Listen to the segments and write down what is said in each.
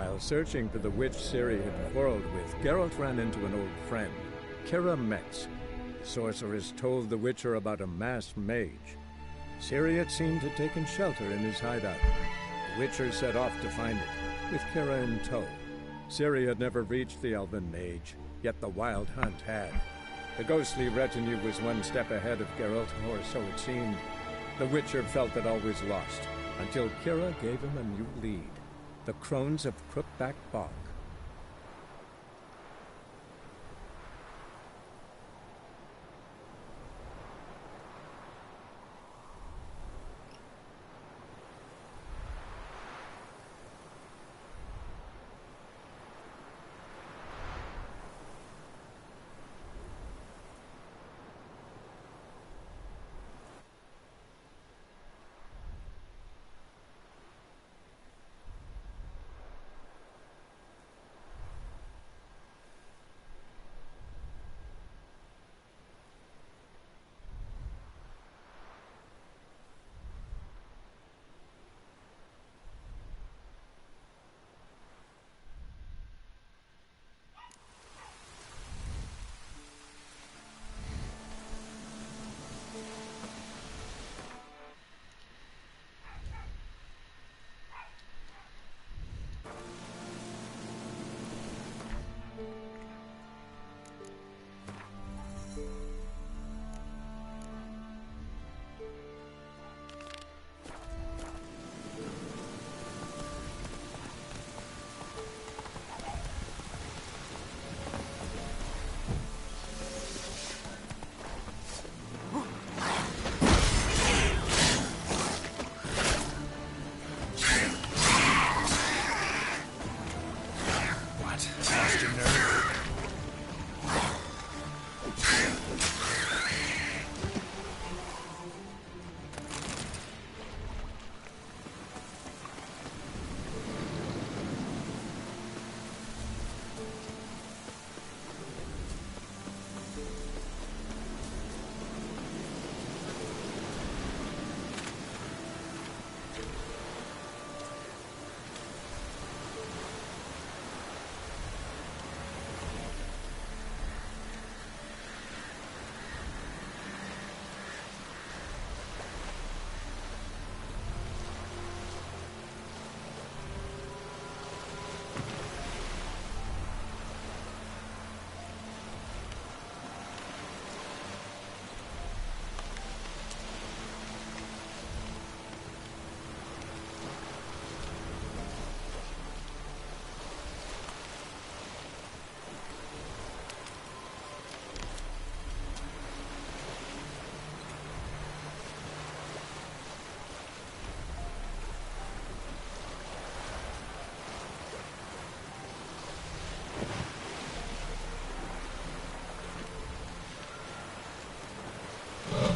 While searching for the witch Ciri had quarreled with, Geralt ran into an old friend, Kira Metz. The sorceress told the Witcher about a masked mage. Ciri had seemed to have taken shelter in his hideout. The Witcher set off to find it, with Kira in tow. Ciri had never reached the elven mage, yet the wild hunt had. The ghostly retinue was one step ahead of Geralt, or so it seemed. The Witcher felt that all was lost, until Kira gave him a new lead. The Crones of Crookback Bog.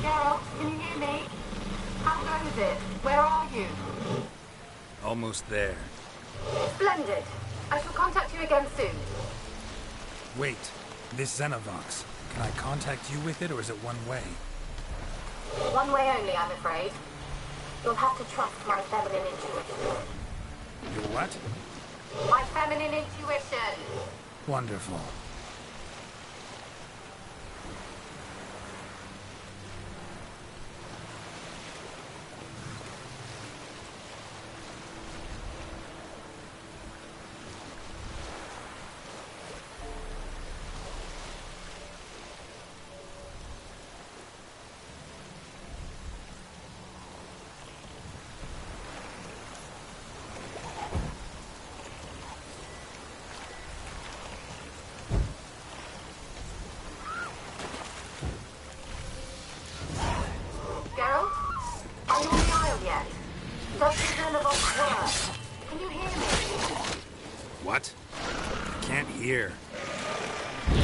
Geralt, can you hear me? How goes it? Where are you? Almost there. Splendid. I shall contact you again soon. Wait, this Xenovox. Can I contact you with it, or is it one way? One way only, I'm afraid. You'll have to trust my feminine intuition. Your what? My feminine intuition. Wonderful. Geralt? Are you on the Isle yet? Does the Xenovox work? Can you hear me? What? I can't hear. You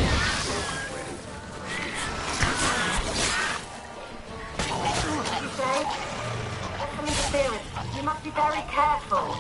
say? There's some interference. You must be very careful.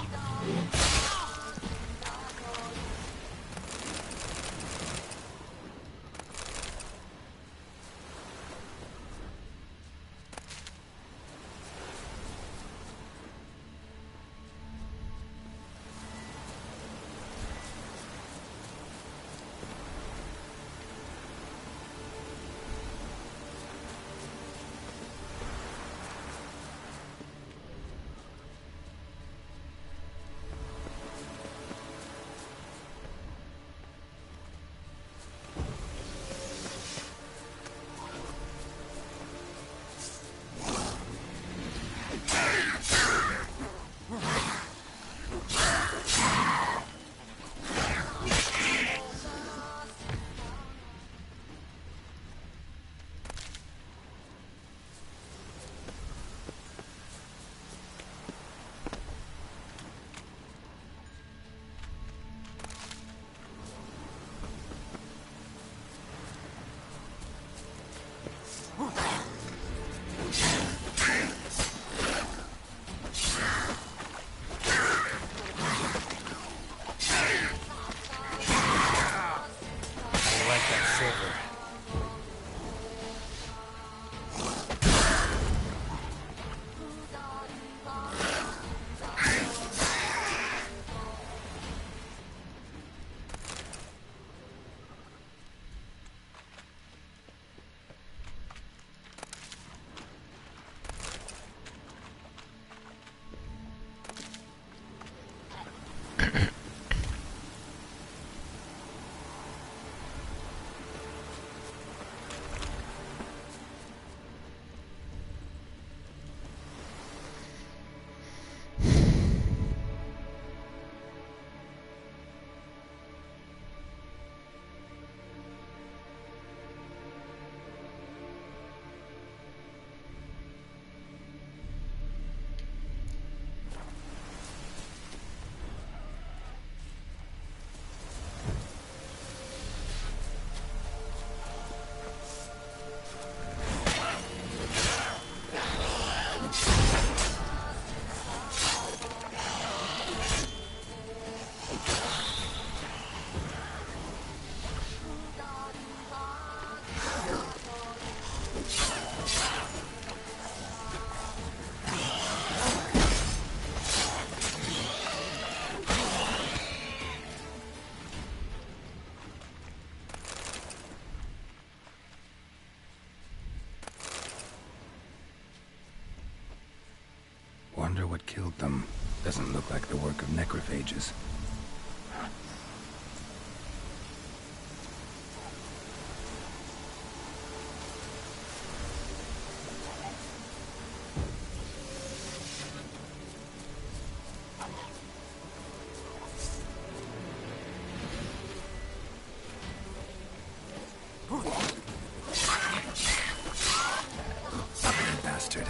killed them. Doesn't look like the work of necrophages. Bastard.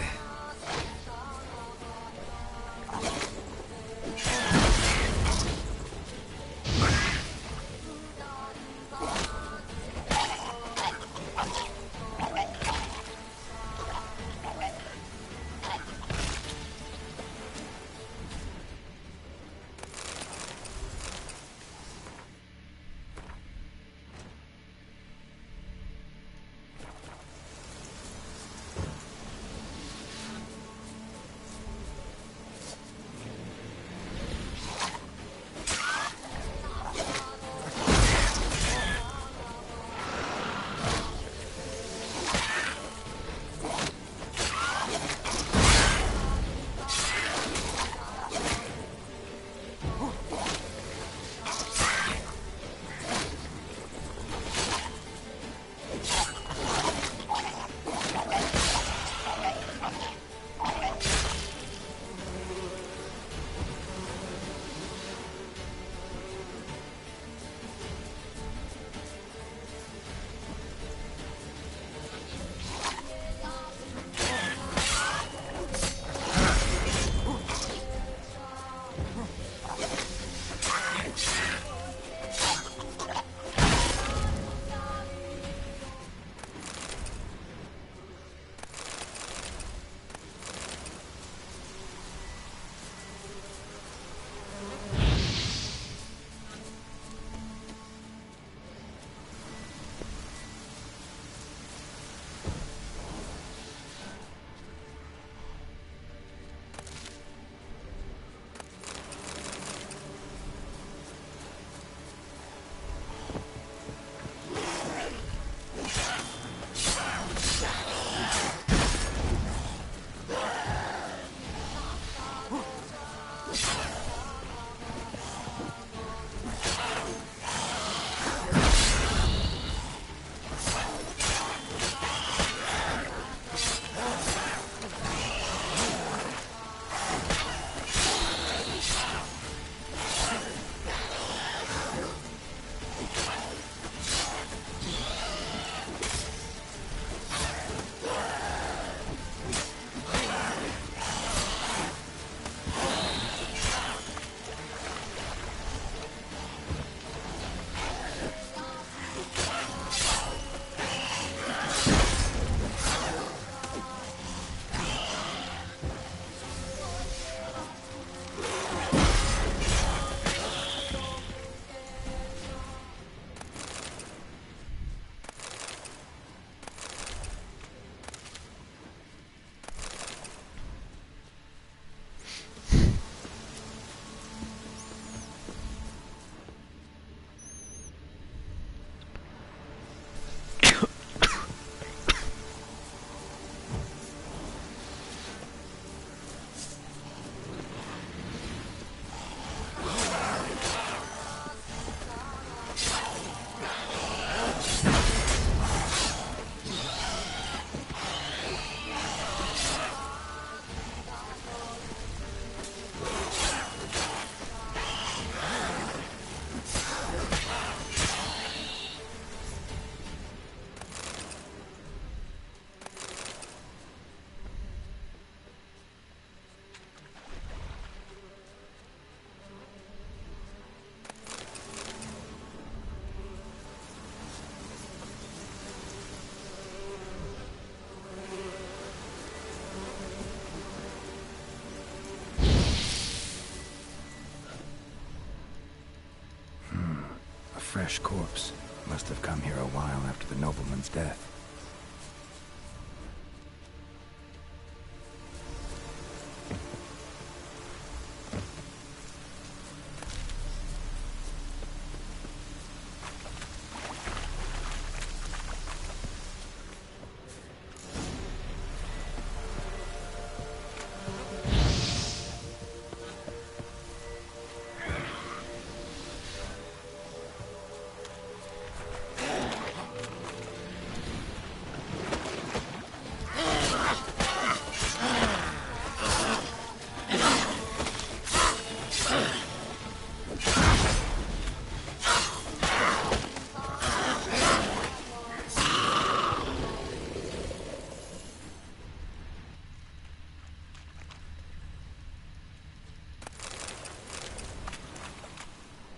Fresh corpse. Must have come here a while after the nobleman's death.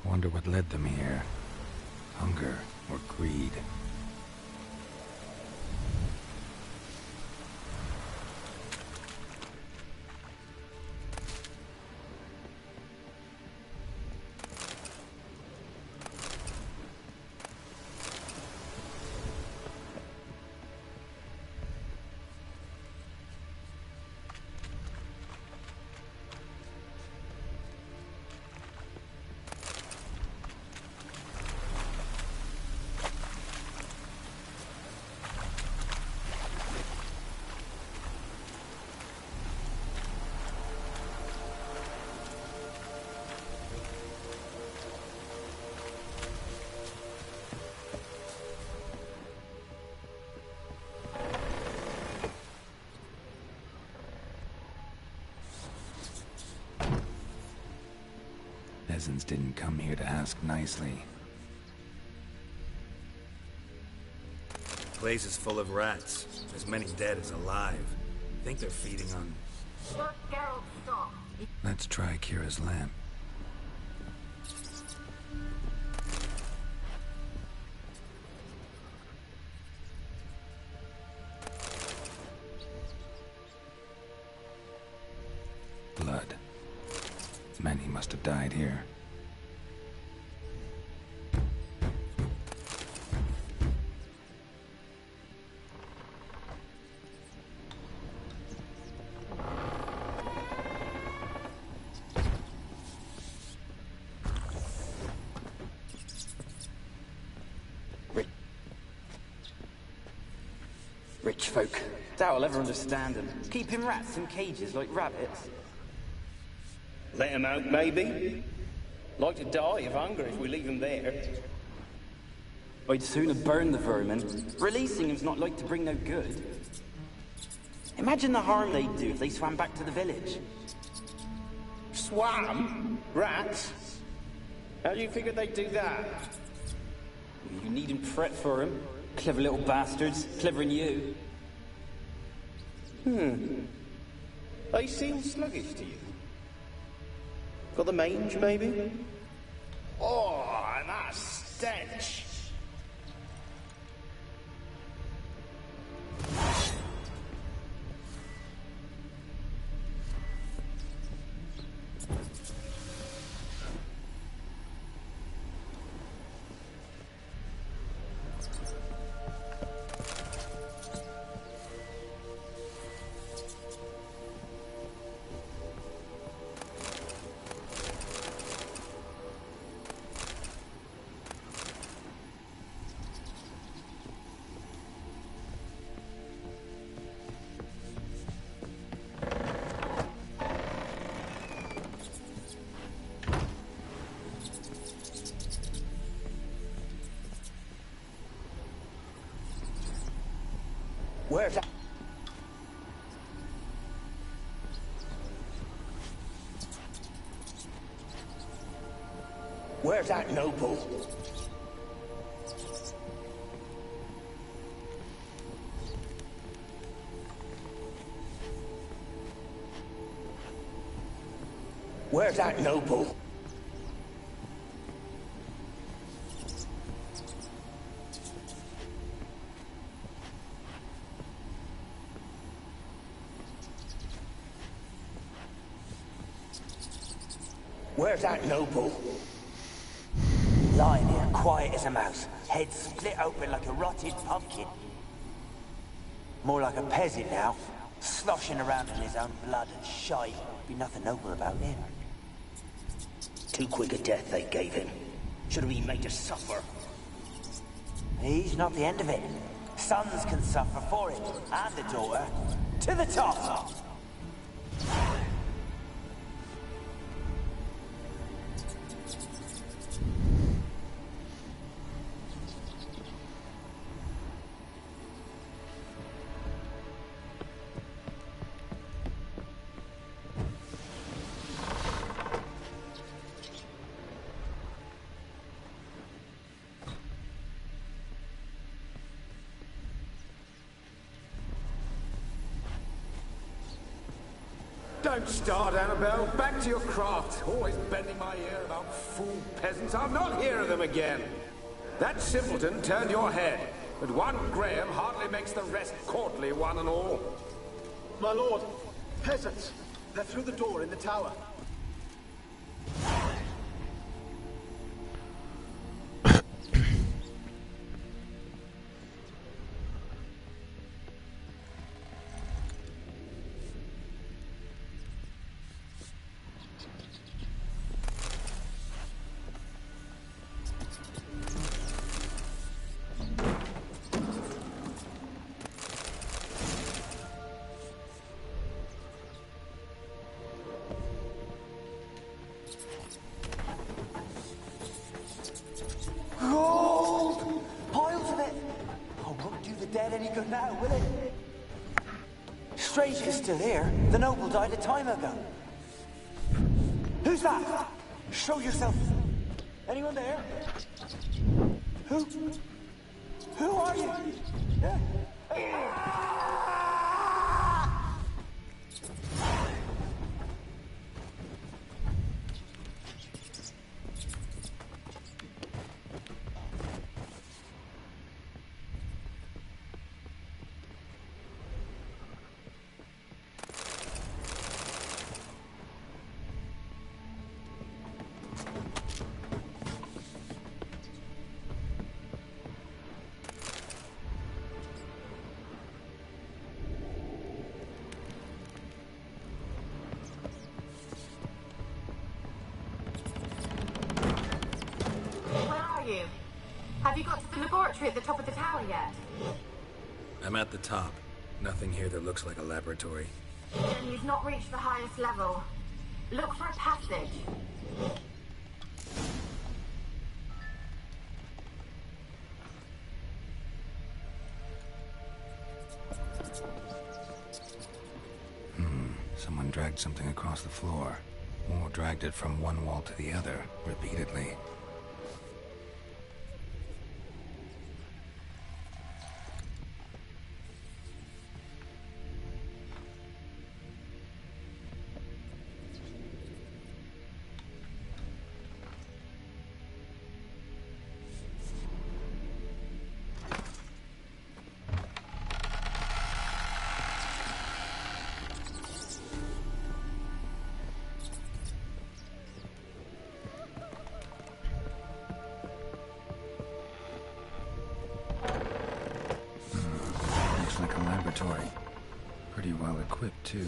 Wonder what led them here. Hunger or greed. Peasants didn't come here to ask nicely. Place is full of rats. As many dead as alive. Think they're feeding on... Look, Geralt, stop. Let's try Kira's lamp. Blood. Many must have died here. Rich folk. Doubt I'll ever understand them. Keeping rats in cages like rabbits. Let them out, maybe? Like to die of hunger if we leave them there. I'd sooner burn the vermin. Releasing them's not like to bring no good. Imagine the harm they'd do if they swam back to the village. Swam? Rats? How do you figure they'd do that? You needn't fret for them. Clever little bastards. Cleverer than you. They seem sluggish to you. Got the mange, maybe? Oh, and that stench! Where's that? Where's that noble? Where's that noble? Where's that noble? Lying here, quiet as a mouse. Head split open like a rotted pumpkin. More like a peasant now. Sloshing around in his own blood and shite. Be nothing noble about him. Too quick a death they gave him. Should have been made to suffer. He's not the end of it. Sons can suffer for it, and a daughter. To the top! Don't start, Annabelle. Back to your craft. Always bending my ear about fool peasants. I'll not hear of them again. That simpleton turned your head, but one Graham hardly makes the rest courtly, one and all. My lord, peasants. They're through the door in the tower. Gold! Piles of it! Oh, won't do the dead any good now, will it? Strange it's still here. The noble died a time ago. Who's that? Show yourself. Anyone there? Who? Who are you? Yeah. Have you got to the laboratory at the top of the tower yet? I'm at the top. Nothing here that looks like a laboratory. Then you've not reached the highest level. Look for a passage. Someone dragged something across the floor. Or dragged it from one wall to the other, repeatedly. Like a laboratory. Pretty well equipped, too.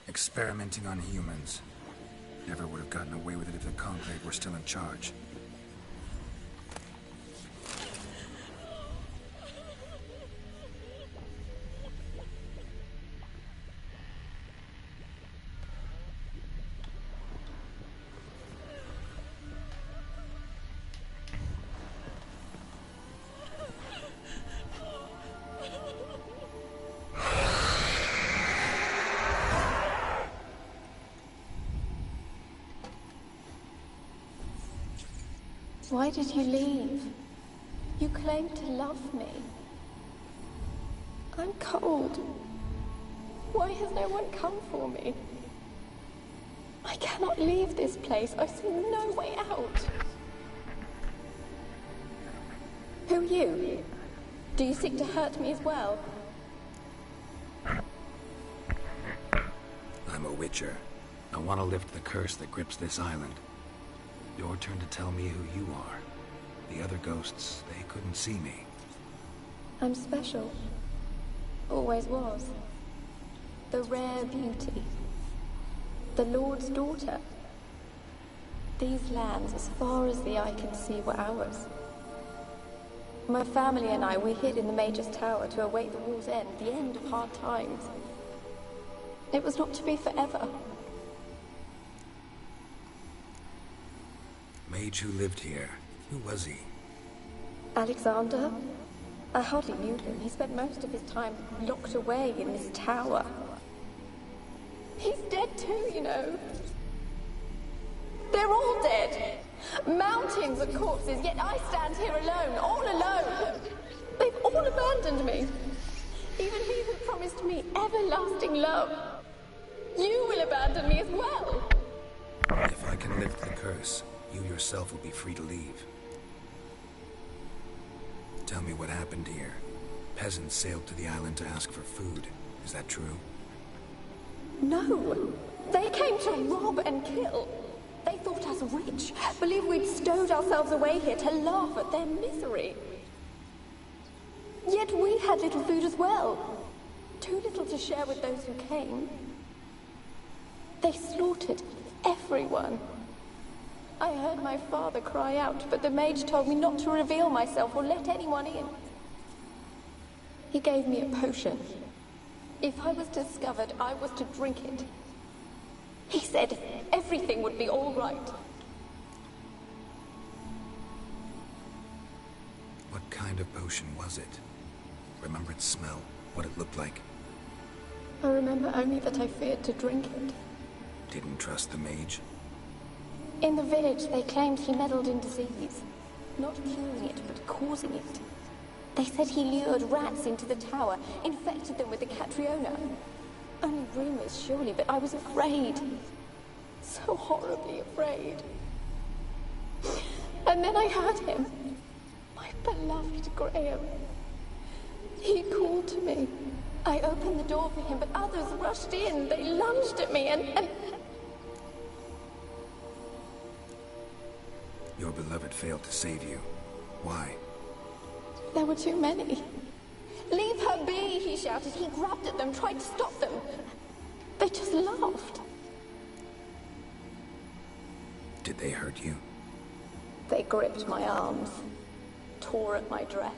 Experimenting on humans. Never would have gotten away with it if the Conclave were still in charge. Why did you leave? You claimed to love me. I'm cold. Why has no one come for me? I cannot leave this place. I see no way out. Who are you? Do you seek to hurt me as well? I'm a witcher. I want to lift the curse that grips this island. Your turn to tell me who you are. The other ghosts, they couldn't see me. I'm special. Always was. The rare beauty. The Lord's daughter. These lands, as far as the eye can see, were ours. My family and I, we hid in the Mage's Tower to await the war's end, the end of hard times. It was not to be forever. Mage who lived here. Who was he? Alexander? I hardly knew him. He spent most of his time locked away in this tower. He's dead too, you know. They're all dead. Mountains of corpses, yet I stand here alone, all alone. They've all abandoned me. Even he who promised me everlasting love. You will abandon me as well. If I can lift the curse, you yourself will be free to leave. Tell me what happened here. Peasants sailed to the island to ask for food. Is that true? No. They came to rob and kill. They thought us rich, believed we'd stowed ourselves away here to laugh at their misery. Yet we had little food as well. Too little to share with those who came. They slaughtered everyone. I heard my father cry out, but the mage told me not to reveal myself or let anyone in. He gave me a potion. If I was discovered, I was to drink it. He said everything would be all right. What kind of potion was it? Remember its smell? What it looked like? I remember only that I feared to drink it. Didn't trust the mage? In the village, they claimed he meddled in disease. Not curing it, but causing it. They said he lured rats into the tower, infected them with the Catriona. Only rumors, surely, but I was afraid. So horribly afraid. And then I heard him. My beloved Graham. He called to me. I opened the door for him, but others rushed in. They lunged at me and... Your beloved failed to save you. Why? There were too many. Leave her be, he shouted. He grabbed at them, tried to stop them. They just laughed. Did they hurt you? They gripped my arms, tore at my dress.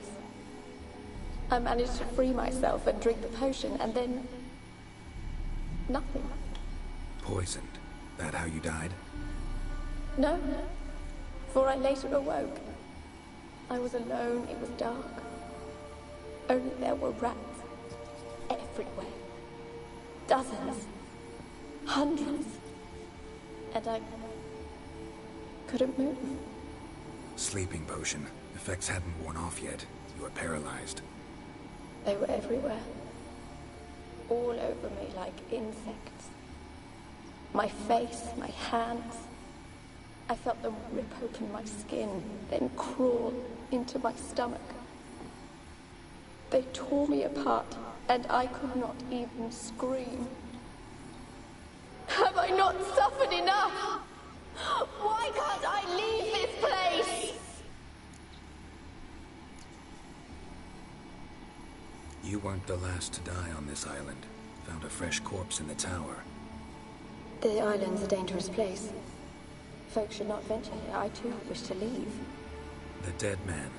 I managed to free myself and drink the potion, and then... nothing. Poisoned. That how you died? No, for I later awoke. I was alone, it was dark. Only there were rats everywhere. Dozens. Hundreds. And I couldn't move. Sleeping potion. Effects hadn't worn off yet. You were paralyzed. They were everywhere. All over me like insects. My face, my hands. I felt them rip open my skin, then crawl into my stomach. They tore me apart, and I could not even scream. Have I not suffered enough? Why can't I leave this place? You weren't the last to die on this island. Found a fresh corpse in the tower. The island's a dangerous place. Folks should not venture here. I too wish to leave. The dead man.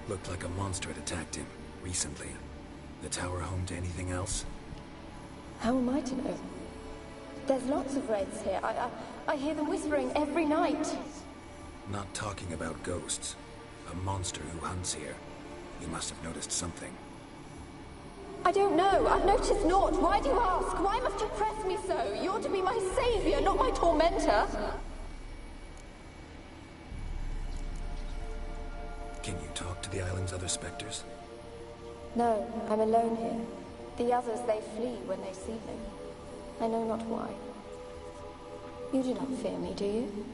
Looked like a monster had attacked him, recently. The tower home to anything else? How am I to know? There's lots of wraiths here. I hear them whispering every night. Not talking about ghosts. A monster who hunts here. You must have noticed something. I don't know. I've noticed naught. Why do you ask? Why must you press me so? You're to be my savior, not my tormentor. to the island's other specters? No, I'm alone here. The others, they flee when they see me. I know not why. You do not fear me, do you?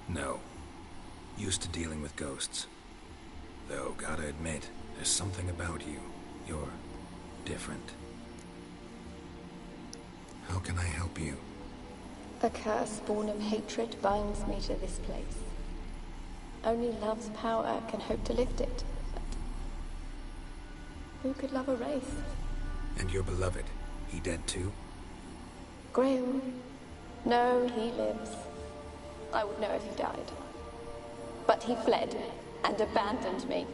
No. Used to dealing with ghosts. Though, gotta admit, there's something about you. You're different. How can I help you? A curse born of hatred binds me to this place. Only love's power can hope to lift it. But who could love a wraith? And your beloved, he dead too? Graham? No, he lives. I would know if he died. But he fled and abandoned me.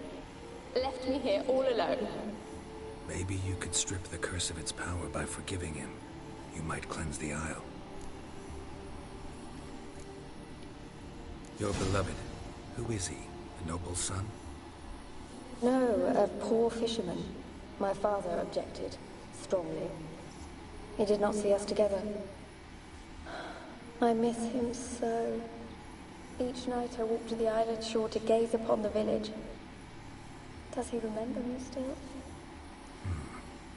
Left me here all alone. Maybe you could strip the curse of its power by forgiving him. You might cleanse the Isle. Your beloved, who is he? A noble son? No, a poor fisherman. My father objected, strongly. He did not see us together. I miss him so. Each night I walk to the island shore to gaze upon the village. Does he remember me still?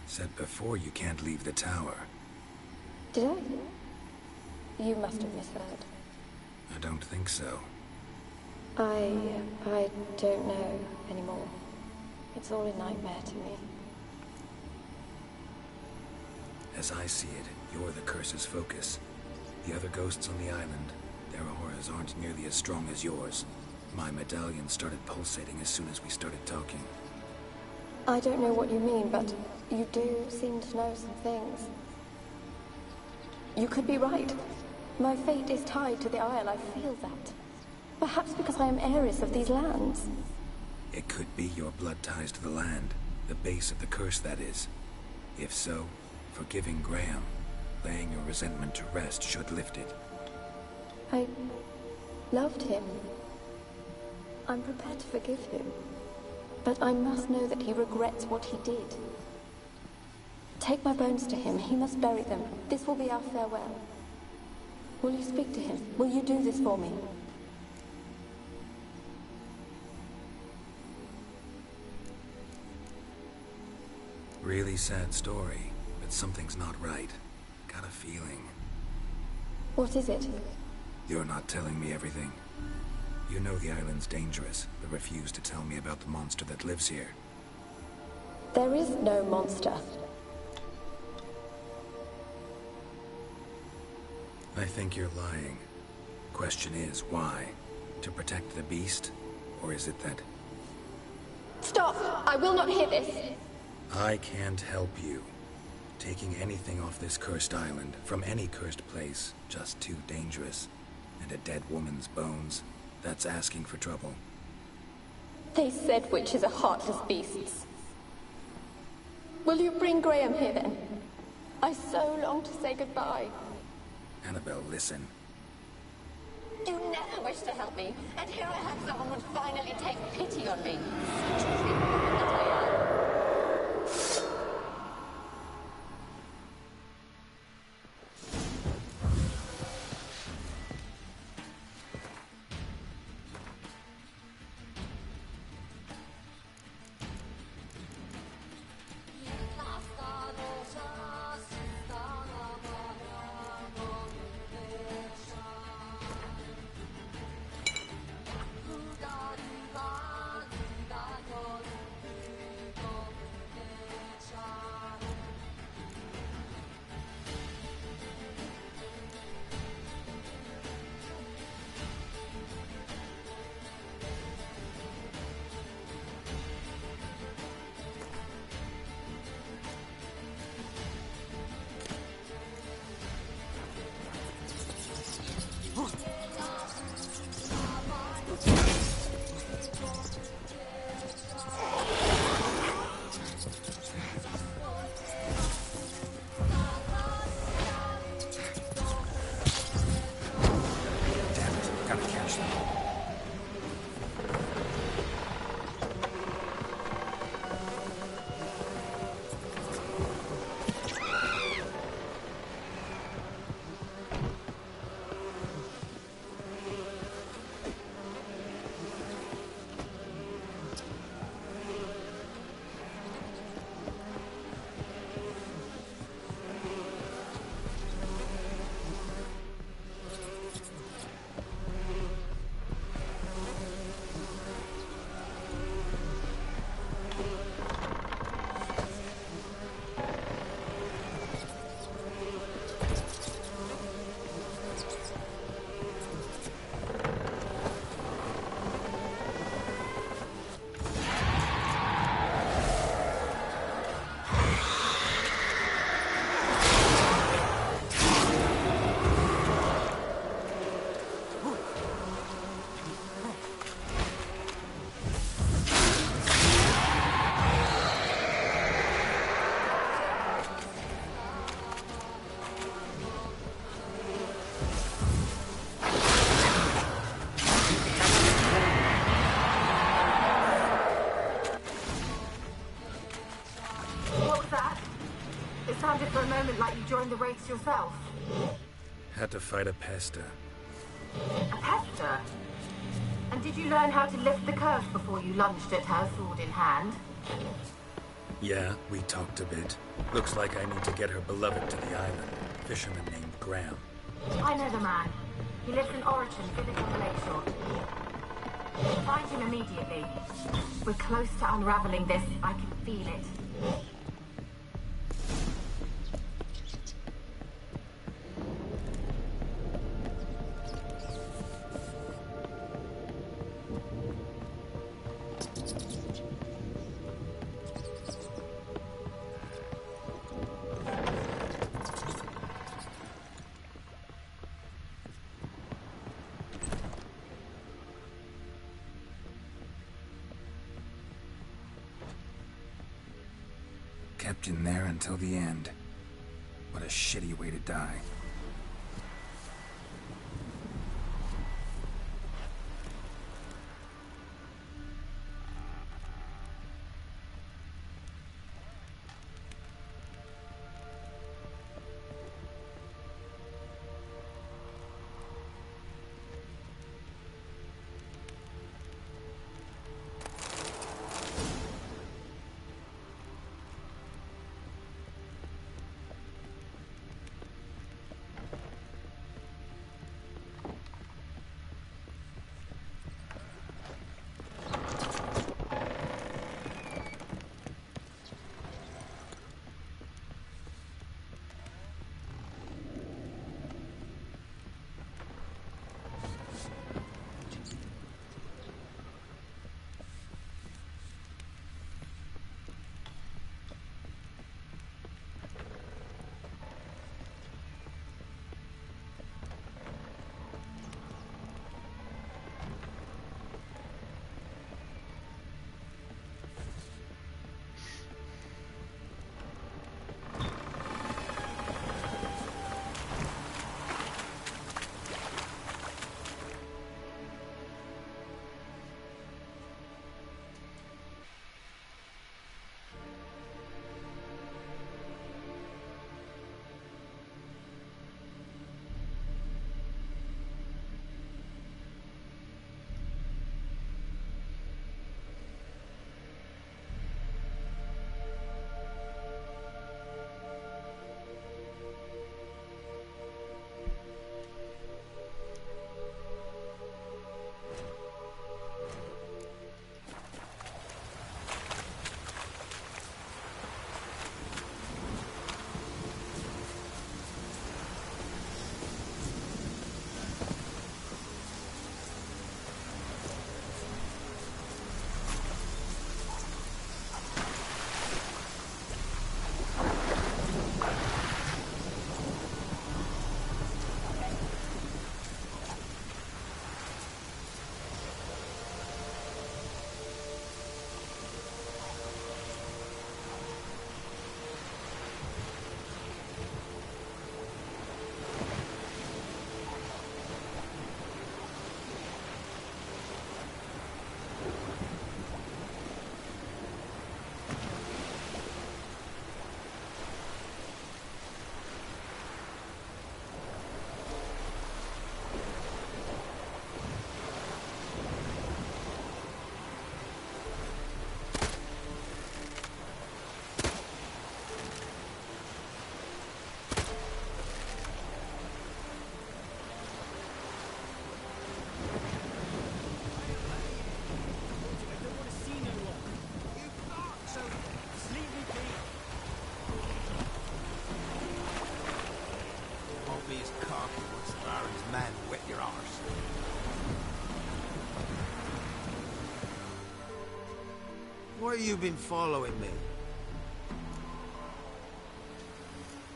Said before you can't leave the tower. Did I? You must have misheard. I don't think so. I don't know anymore. It's all a nightmare to me. As I see it, you're the curse's focus. The other ghosts on the island, their auras aren't nearly as strong as yours. My medallion started pulsating as soon as we started talking. I don't know what you mean, but you do seem to know some things. You could be right. My fate is tied to the Isle, I feel that. Perhaps because I am heiress of these lands. It could be your blood ties to the land, the base of the curse, that is. If so, forgiving Graham, laying your resentment to rest should lift it. I loved him. I'm prepared to forgive him. But I must know that he regrets what he did. Take my bones to him. He must bury them. This will be our farewell. Will you speak to him? Will you do this for me? Really sad story, but something's not right. Got a feeling. What is it? You're not telling me everything. You know the island's dangerous, but refuse to tell me about the monster that lives here. There is no monster. I think you're lying. Question is, why? To protect the beast? Or is it that... Stop! I will not hear this! I can't help you. Taking anything off this cursed island, from any cursed place, just too dangerous. And a dead woman's bones, that's asking for trouble. They said witches are heartless beasts. Will you bring Graham here then? I so long to say goodbye. Annabelle, listen. You never wished to help me, and here I have someone would finally take pity on me. Such a thing that I am. You joined the wraiths yourself? Had to fight a pester. A pester? And did you learn how to lift the curse before you lunged at her, sword in hand? Yeah, we talked a bit. Looks like I need to get her beloved to the island. Fisherman named Graham. I know the man. He lives in Origin, village on the lakeshore. Find him immediately. We're close to unraveling this. I can feel it. Kept in there until the end. What a shitty way to die. Why you been following me?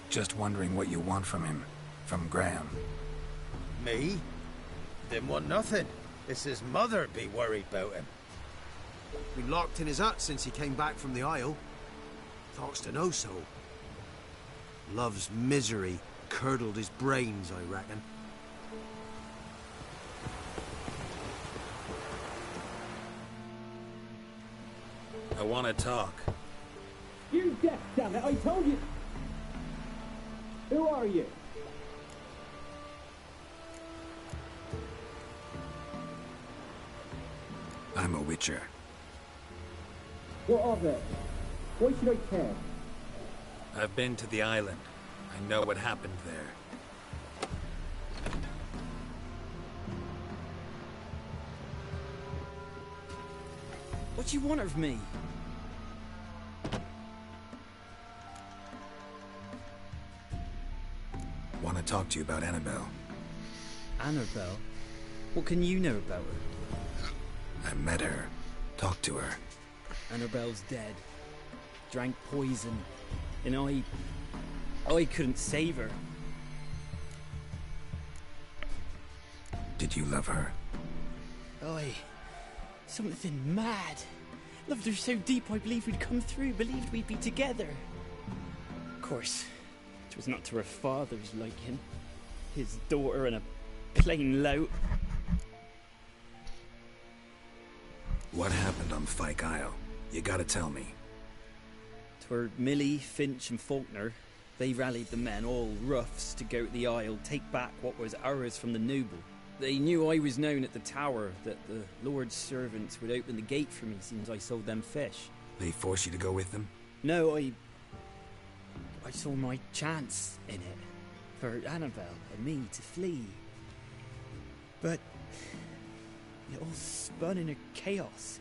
Just wondering what you want from him. From Graham. Me? Didn't want nothing. It's his mother be worried about him. Been locked in his hut since he came back from the Isle. Talks to no soul. Love's misery curdled his brains, I reckon. I want to talk. You deaf, damn it! I told you. Who are you? I'm a witcher. What of it? Why should I care? I've been to the island. I know what happened there. What do you want of me? Want to talk to you about Annabelle. Annabelle? What can you know about her? I met her. Talked to her. Annabelle's dead. Drank poison. And I couldn't save her. Did you love her? Something mad. Loved her so deep I believed we'd come through, believed we'd be together. Of course, it was not to her father's liking. His daughter and a plain lout. What happened on Fyke Isle? You gotta tell me. 'Twere Millie, Finch and Faulkner. They rallied the men, all roughs, to go to the Isle, take back what was ours from the noble. They knew I was known at the tower, that the Lord's servants would open the gate for me since I sold them fish. They forced you to go with them? No, I saw my chance in it, for Annabelle and me to flee. But it all spun in a chaos.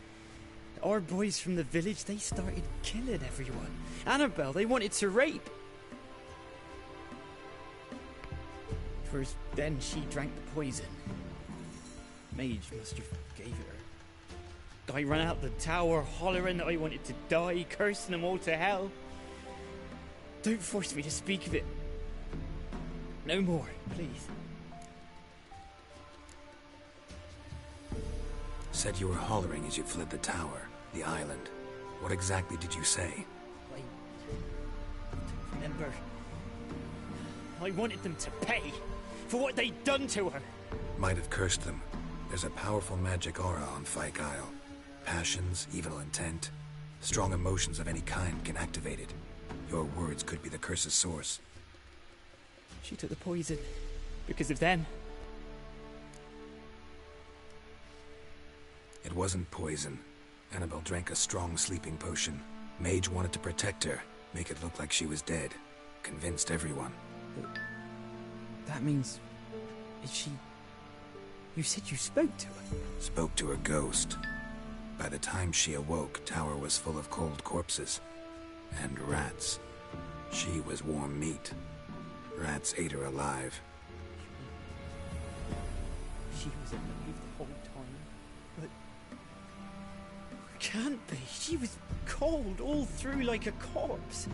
Our boys from the village, they started killing everyone. Annabelle, they wanted to rape. First, then she drank the poison. Mage must have gave it her. I ran out the tower hollering that I wanted to die, cursing them all to hell. Don't force me to speak of it. No more, please. Said you were hollering as you fled the tower, the island. What exactly did you say? I don't remember. I wanted them to pay for what they'd done to her. Might have cursed them. There's a powerful magic aura on Fyke Isle. Passions, evil intent, strong emotions of any kind can activate it. Your words could be the curse's source. She took the poison because of them. It wasn't poison. Annabelle drank a strong sleeping potion. Mage wanted to protect her, make it look like she was dead. Convinced everyone. That means... is she... You said you spoke to her? Spoke to her ghost. By the time she awoke, tower was full of cold corpses. And rats. She was warm meat. Rats ate her alive. She was alive the whole time, but... Can't be. She was cold all through like a corpse.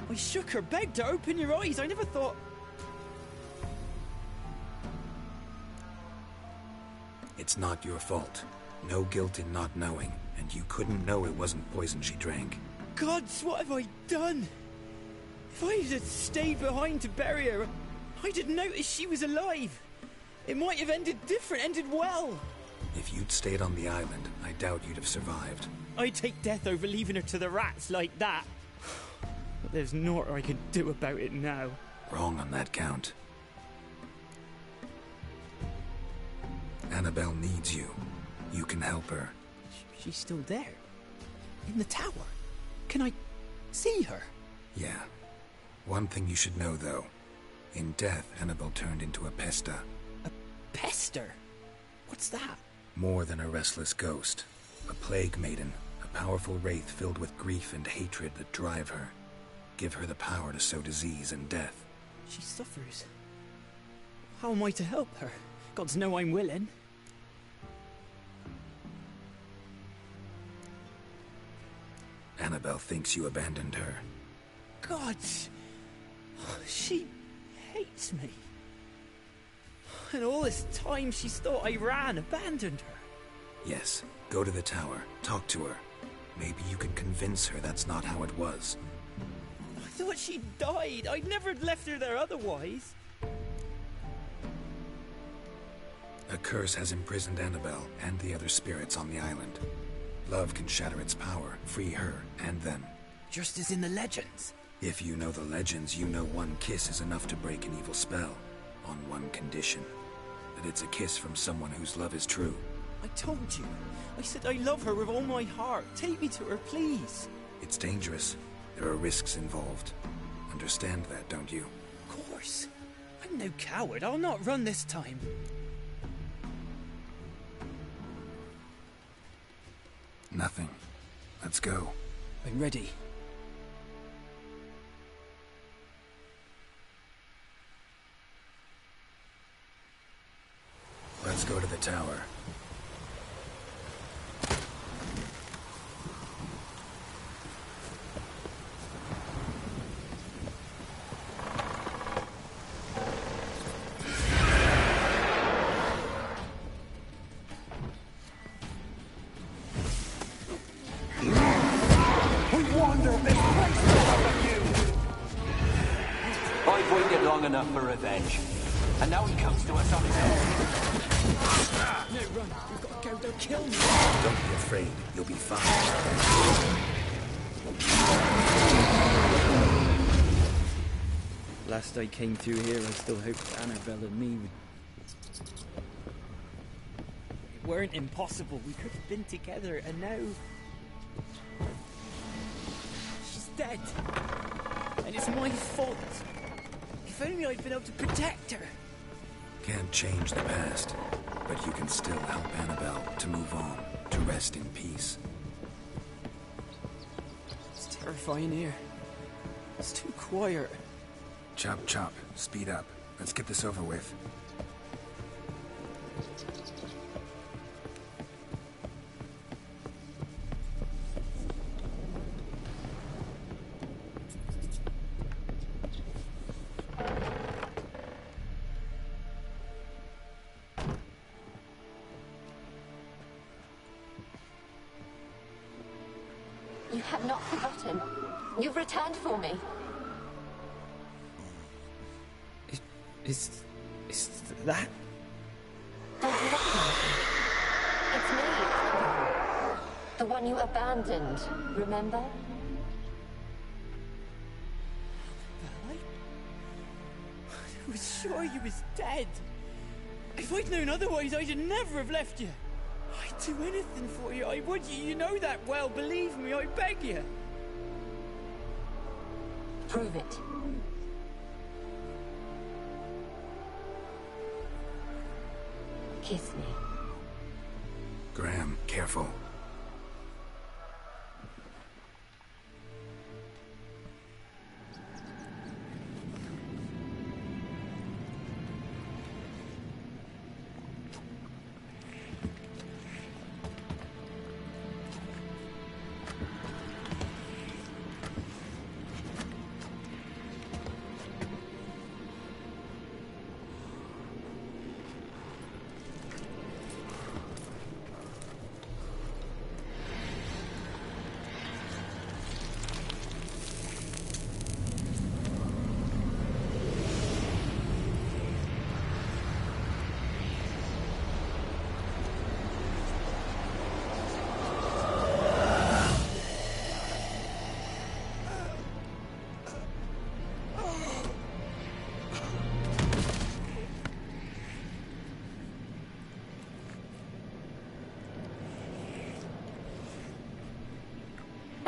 I shook her, begged her, open your eyes. I never thought... It's not your fault. No guilt in not knowing, and you couldn't know it wasn't poison she drank. Gods, what have I done? If I had stayed behind to bury her, I didn't notice she was alive. It might have ended different, ended well. If you'd stayed on the island, I doubt you'd have survived. I'd take death over leaving her to the rats like that. But there's naught I can do about it now. Wrong on that count. Annabelle needs you. You can help her. She's still there? In the tower? Can I see her? Yeah. One thing you should know, though. In death, Annabelle turned into a pesta. A pester? What's that? More than a restless ghost. A plague maiden. A powerful wraith filled with grief and hatred that drive her. Give her the power to sow disease and death. She suffers. How am I to help her? Gods know I'm willing. Annabelle thinks you abandoned her. Gods! She hates me. And all this time she's thought I ran, abandoned her. Yes, go to the tower, talk to her. Maybe you can convince her that's not how it was. I thought she died. I'd never left her there otherwise. A curse has imprisoned Annabelle and the other spirits on the island. Love can shatter its power, free her and them. Just as in the legends. If you know the legends, you know one kiss is enough to break an evil spell, on one condition. That it's a kiss from someone whose love is true. I told you. I said I love her with all my heart. Take me to her, please. It's dangerous. There are risks involved. Understand that, don't you? Of course. I'm no coward. I'll not run this time. Nothing. Let's go. I'm ready. Let's go to the tower. I've waited long enough for revenge. And now he comes to us on his own. No, run. We've got to go. They'll kill me. Don't be afraid. You'll be fine. Last I came through here, I still hoped Annabelle and me would... It weren't impossible. We could have been together, and now... She's dead. And it's my fault. If only I'd been able to protect her. Can't change the past, but you can still help Annabelle to move on, to rest in peace. It's terrifying here. It's too quiet. Chop, chop. Speed up. Let's get this over with. You have not forgotten. You've returned for me. Is that? Don't look at me. It's me. The one you abandoned, remember? I was sure you was dead. If I'd known otherwise, I'd never have left you. I'd do anything for you. I would. You know that well. Believe me, I beg you. Prove it. Kiss me. Graham, careful.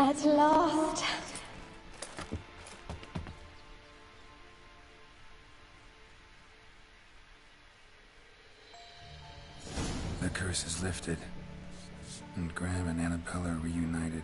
At last. The curse is lifted, and Graham and Annabelle are reunited.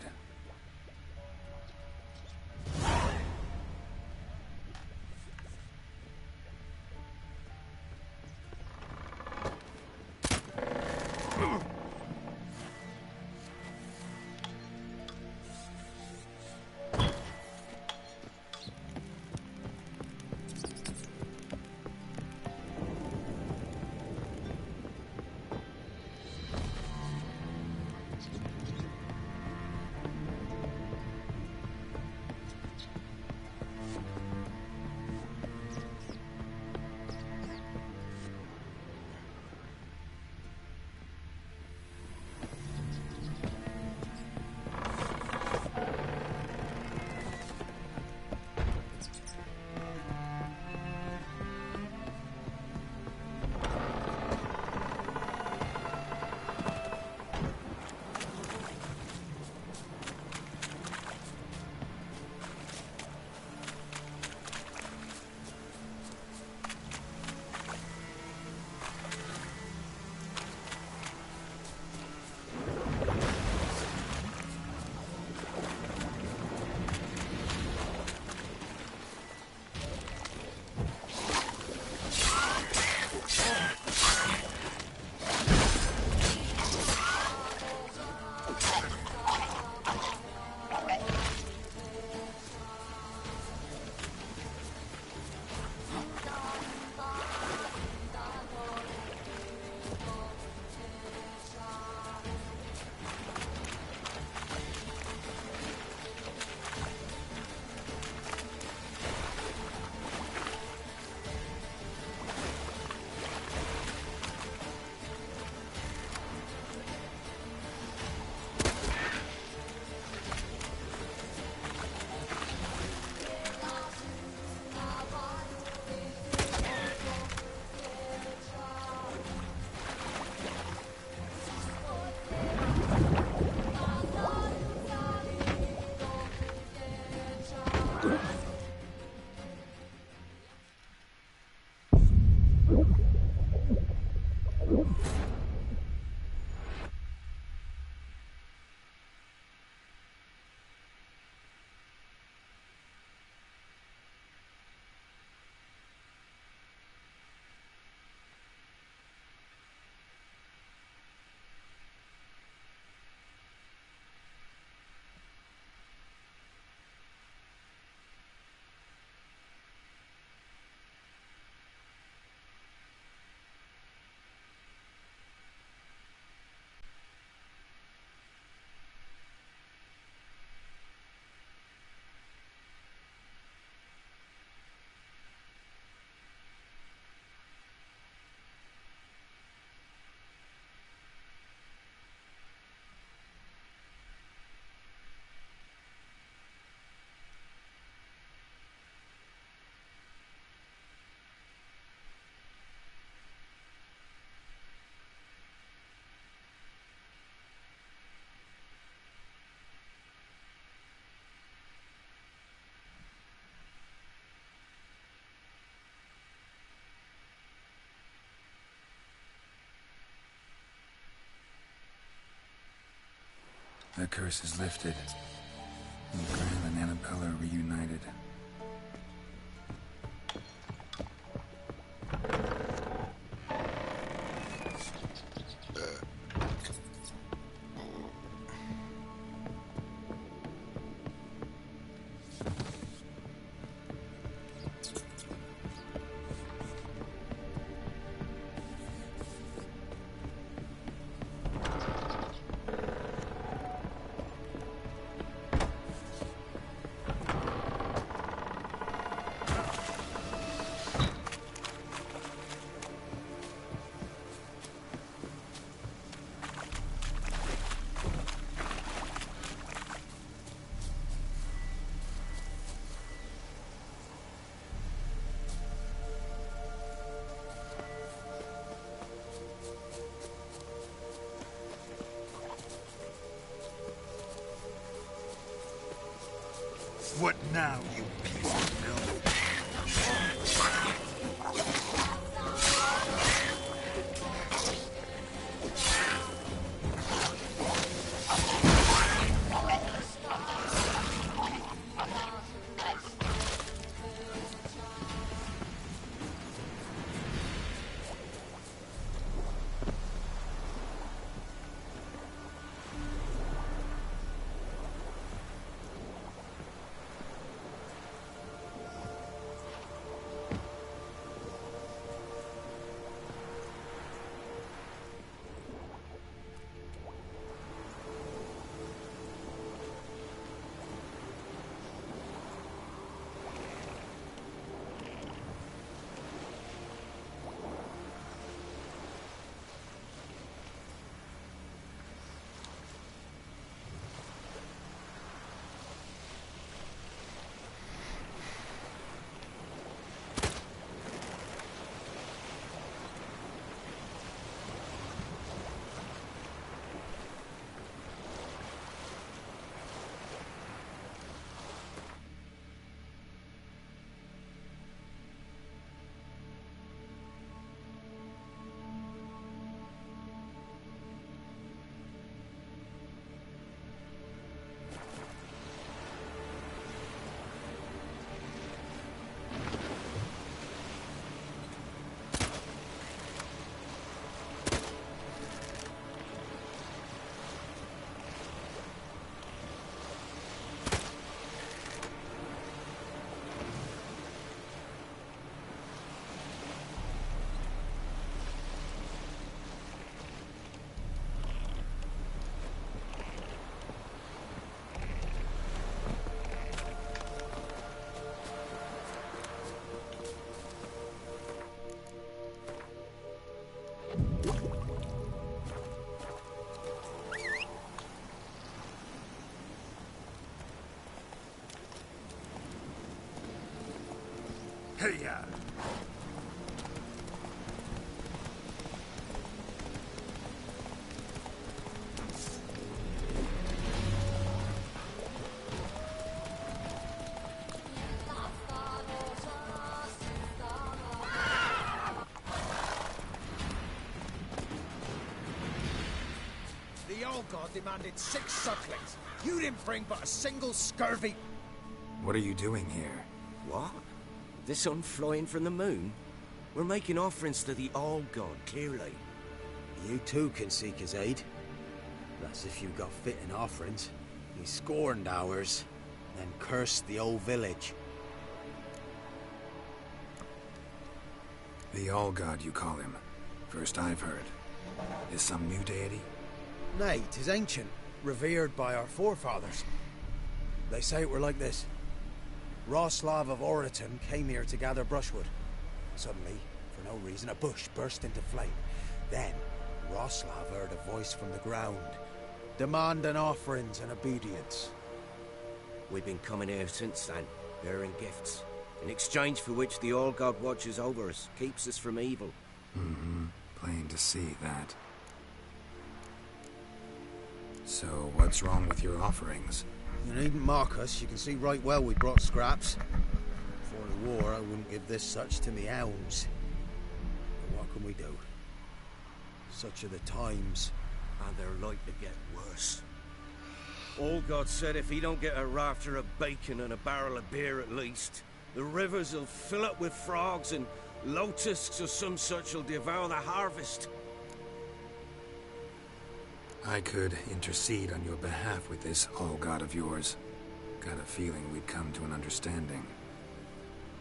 The curse is lifted, and Graham and Annabelle are reunited. What now, you piece of filth? All God demanded 6 sucklings. You didn't bring but a single scurvy. What are you doing here? What? The sun flying from the moon? We're making offerings to the All God, clearly. You too can seek his aid. That's if you got fitting offerings. He scorned ours, then cursed the old village. The All God, you call him. First I've heard. Is some new deity? Nay, 'tis ancient, revered by our forefathers. They say it were like this. Roslav of Oriton came here to gather brushwood. Suddenly, for no reason, a bush burst into flame. Then, Roslav heard a voice from the ground, demanding offerings and obedience. We've been coming here since then, bearing gifts, in exchange for which the All God watches over us, keeps us from evil. Mm-hmm. Plain to see that. So, what's wrong with your offerings? You needn't mock us. You can see right well we brought scraps. Before the war, I wouldn't give this such to me hounds. But what can we do? Such are the times. And they're like to get worse. All God said if he don't get a rafter of bacon and a barrel of beer at least, the rivers will fill up with frogs and locusts or some such will devour the harvest. I could intercede on your behalf with this All God of yours. Got a feeling we'd come to an understanding.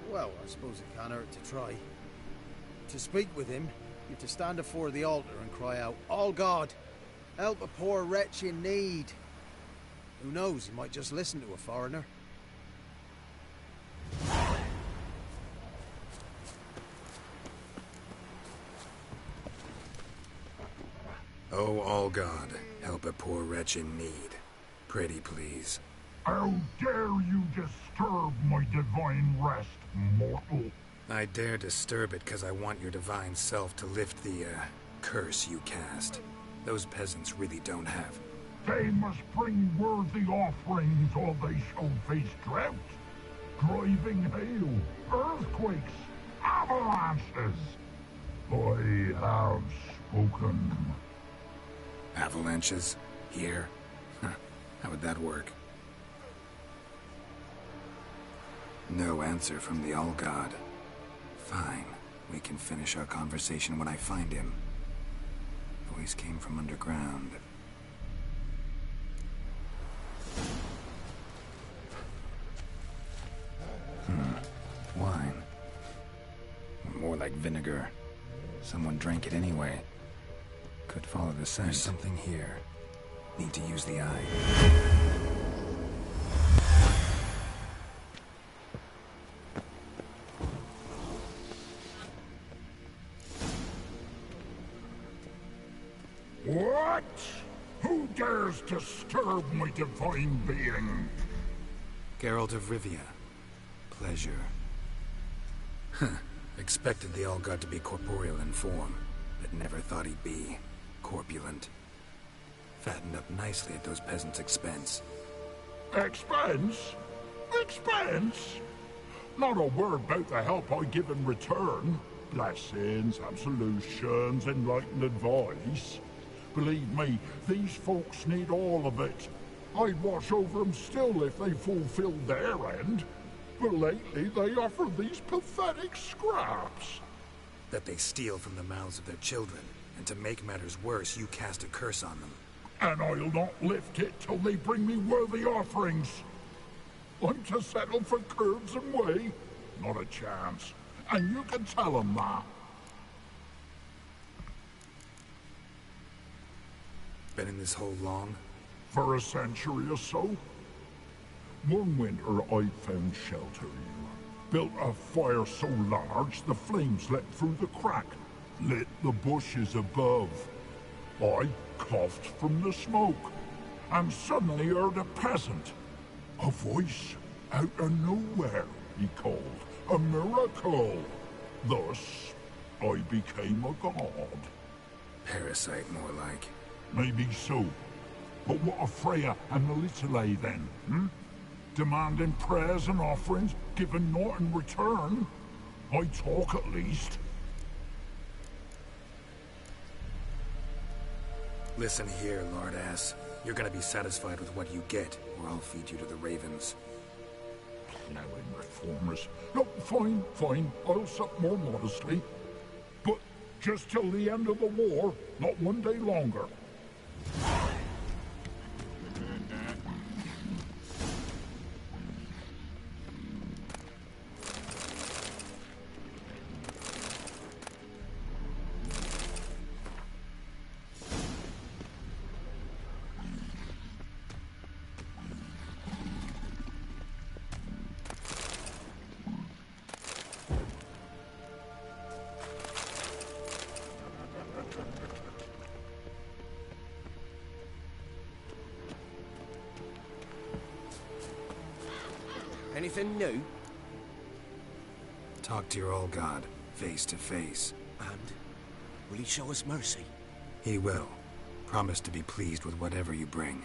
Well, I suppose it can't hurt to try. To speak with him, you're to stand before the altar and cry out, All God, help a poor wretch in need. Who knows, he might just listen to a foreigner. Oh, All God, help a poor wretch in need. Pretty please. How dare you disturb my divine rest, mortal? I dare disturb it because I want your divine self to lift the, curse you cast. Those peasants really don't have. They must bring worthy offerings or they shall face drought, driving hail, earthquakes, avalanches. I have spoken. Avalanches? Here? How would that work? No answer from the All God. Fine. We can finish our conversation when I find him. Voice came from underground. Wine. More like vinegar. Someone drank it anyway. Could follow the scent. There's something here. Need to use the eye. What? Who dares disturb my divine being? Geralt of Rivia. Pleasure. Expected the All God to be corporeal in form, but never thought he'd be corpulent. Fattened up nicely at those peasants' expense. Expense? Expense? Not a word about the help I give in return. Blessings, absolutions, enlightened advice. Believe me, these folks need all of it. I'd watch over them still if they fulfilled their end. But lately they offer these pathetic scraps. That they steal from the mouths of their children, and to make matters worse, you cast a curse on them. And I'll not lift it till they bring me worthy offerings. I'm to settle for curbs and whey? Not a chance. And you can tell them that. Been in this hole long? For a century or so. One winter I found shelter here. Built a fire so large the flames leapt through the crack, lit the bushes above. I coughed from the smoke, and suddenly heard a peasant. A voice out of nowhere, he called. A miracle. Thus, I became a god. Parasite, more like. Maybe so. But what of Freya and Melitele then, Demanding prayers and offerings, given naught in return? I talk at least. Listen here, Lord Ass. You're gonna be satisfied with what you get, or I'll feed you to the ravens. Plowing reformers. No, fine, fine. I'll sup more modestly. But just till the end of the war, not one day longer. Anything new? Talk to your old god, face to face. And? Will he show us mercy? He will. Promise to be pleased with whatever you bring.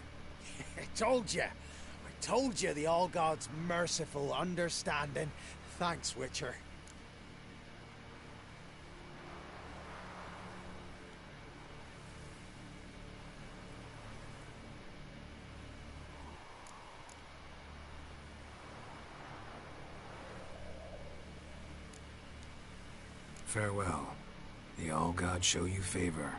I told you the All God's merciful, understanding. Thanks, Witcher. Farewell. The All God show you favor.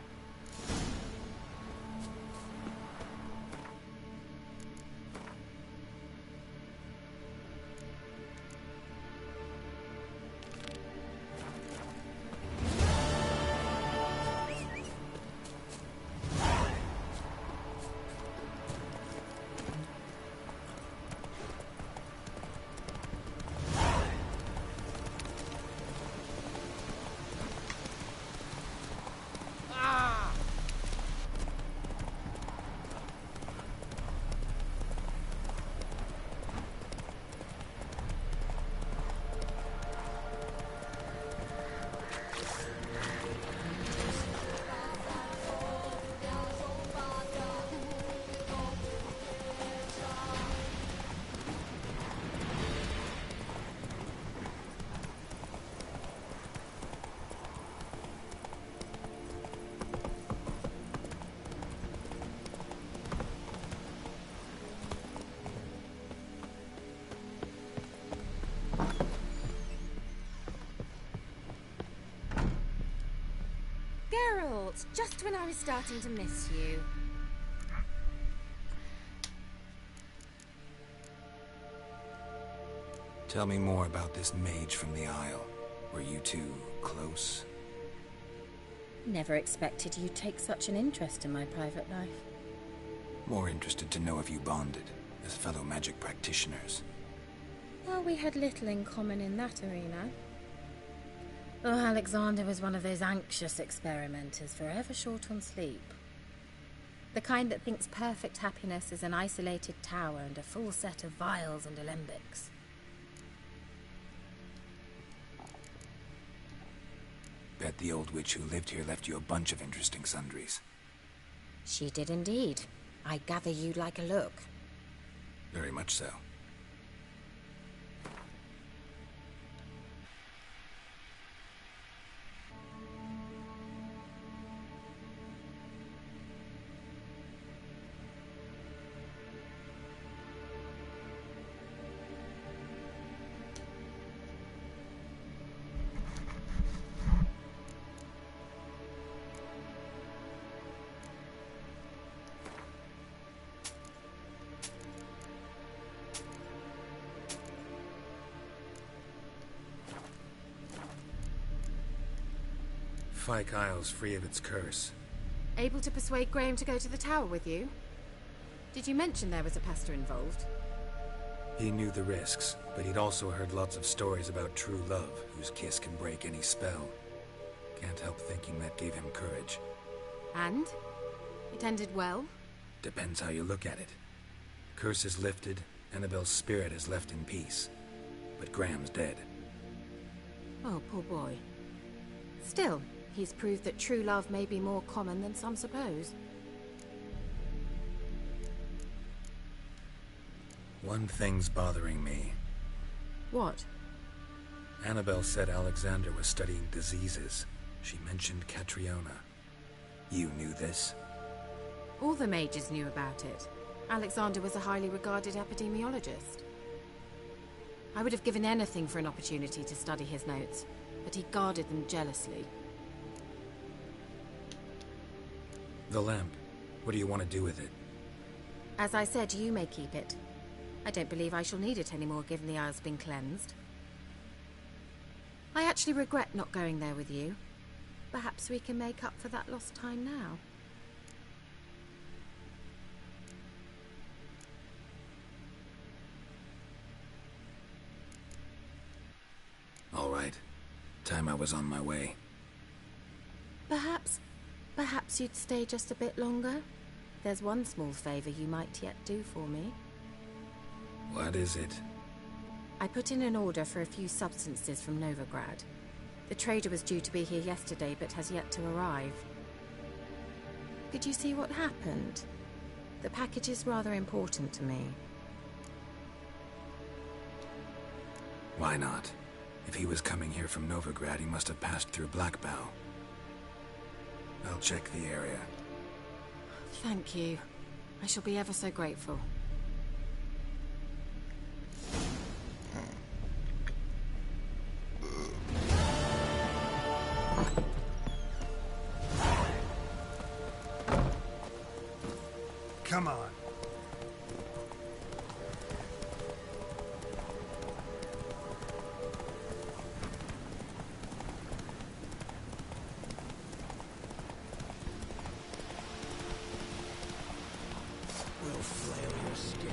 Geralt, just when I was starting to miss you. Tell me more about this mage from the Isle. Were you two close? Never expected you'd take such an interest in my private life. More interested to know if you bonded, as fellow magic practitioners. Well, we had little in common in that arena. Oh, Alexander was one of those anxious experimenters, forever short on sleep. The kind that thinks perfect happiness is an isolated tower and a full set of vials and alembics. Bet the old witch who lived here left you a bunch of interesting sundries. She did indeed. I gather you'd like a look. Very much so. Fyke Isle's free of its curse. Able to persuade Graham to go to the tower with you? Did you mention there was a pastor involved? He knew the risks, but he'd also heard lots of stories about true love, whose kiss can break any spell. Can't help thinking that gave him courage. And? It ended well? Depends how you look at it. Curse is lifted, Annabelle's spirit is left in peace. But Graham's dead. Oh, poor boy. Still, he's proved that true love may be more common than some suppose. One thing's bothering me. What? Annabelle said Alexander was studying diseases. She mentioned Catriona. You knew this? All the mages knew about it. Alexander was a highly regarded epidemiologist. I would have given anything for an opportunity to study his notes, but he guarded them jealously. The lamp. What do you want to do with it? As I said, you may keep it. I don't believe I shall need it anymore, given the Isle's been cleansed. I actually regret not going there with you. Perhaps we can make up for that lost time now. All right. Time I was on my way. Perhaps you'd stay just a bit longer? There's one small favor you might yet do for me. What is it? I put in an order for a few substances from Novigrad. The trader was due to be here yesterday, but has yet to arrive. Could you see what happened? The package is rather important to me. Why not? If he was coming here from Novigrad, he must have passed through Blackbow. I'll check the area. Thank you. I shall be ever so grateful. Come on. We'll flail your skin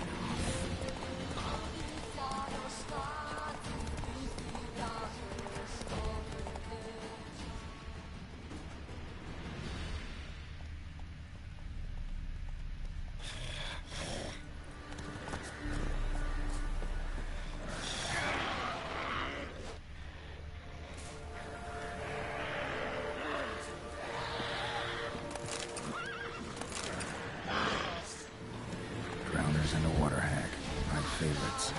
And a water hag, my favorites.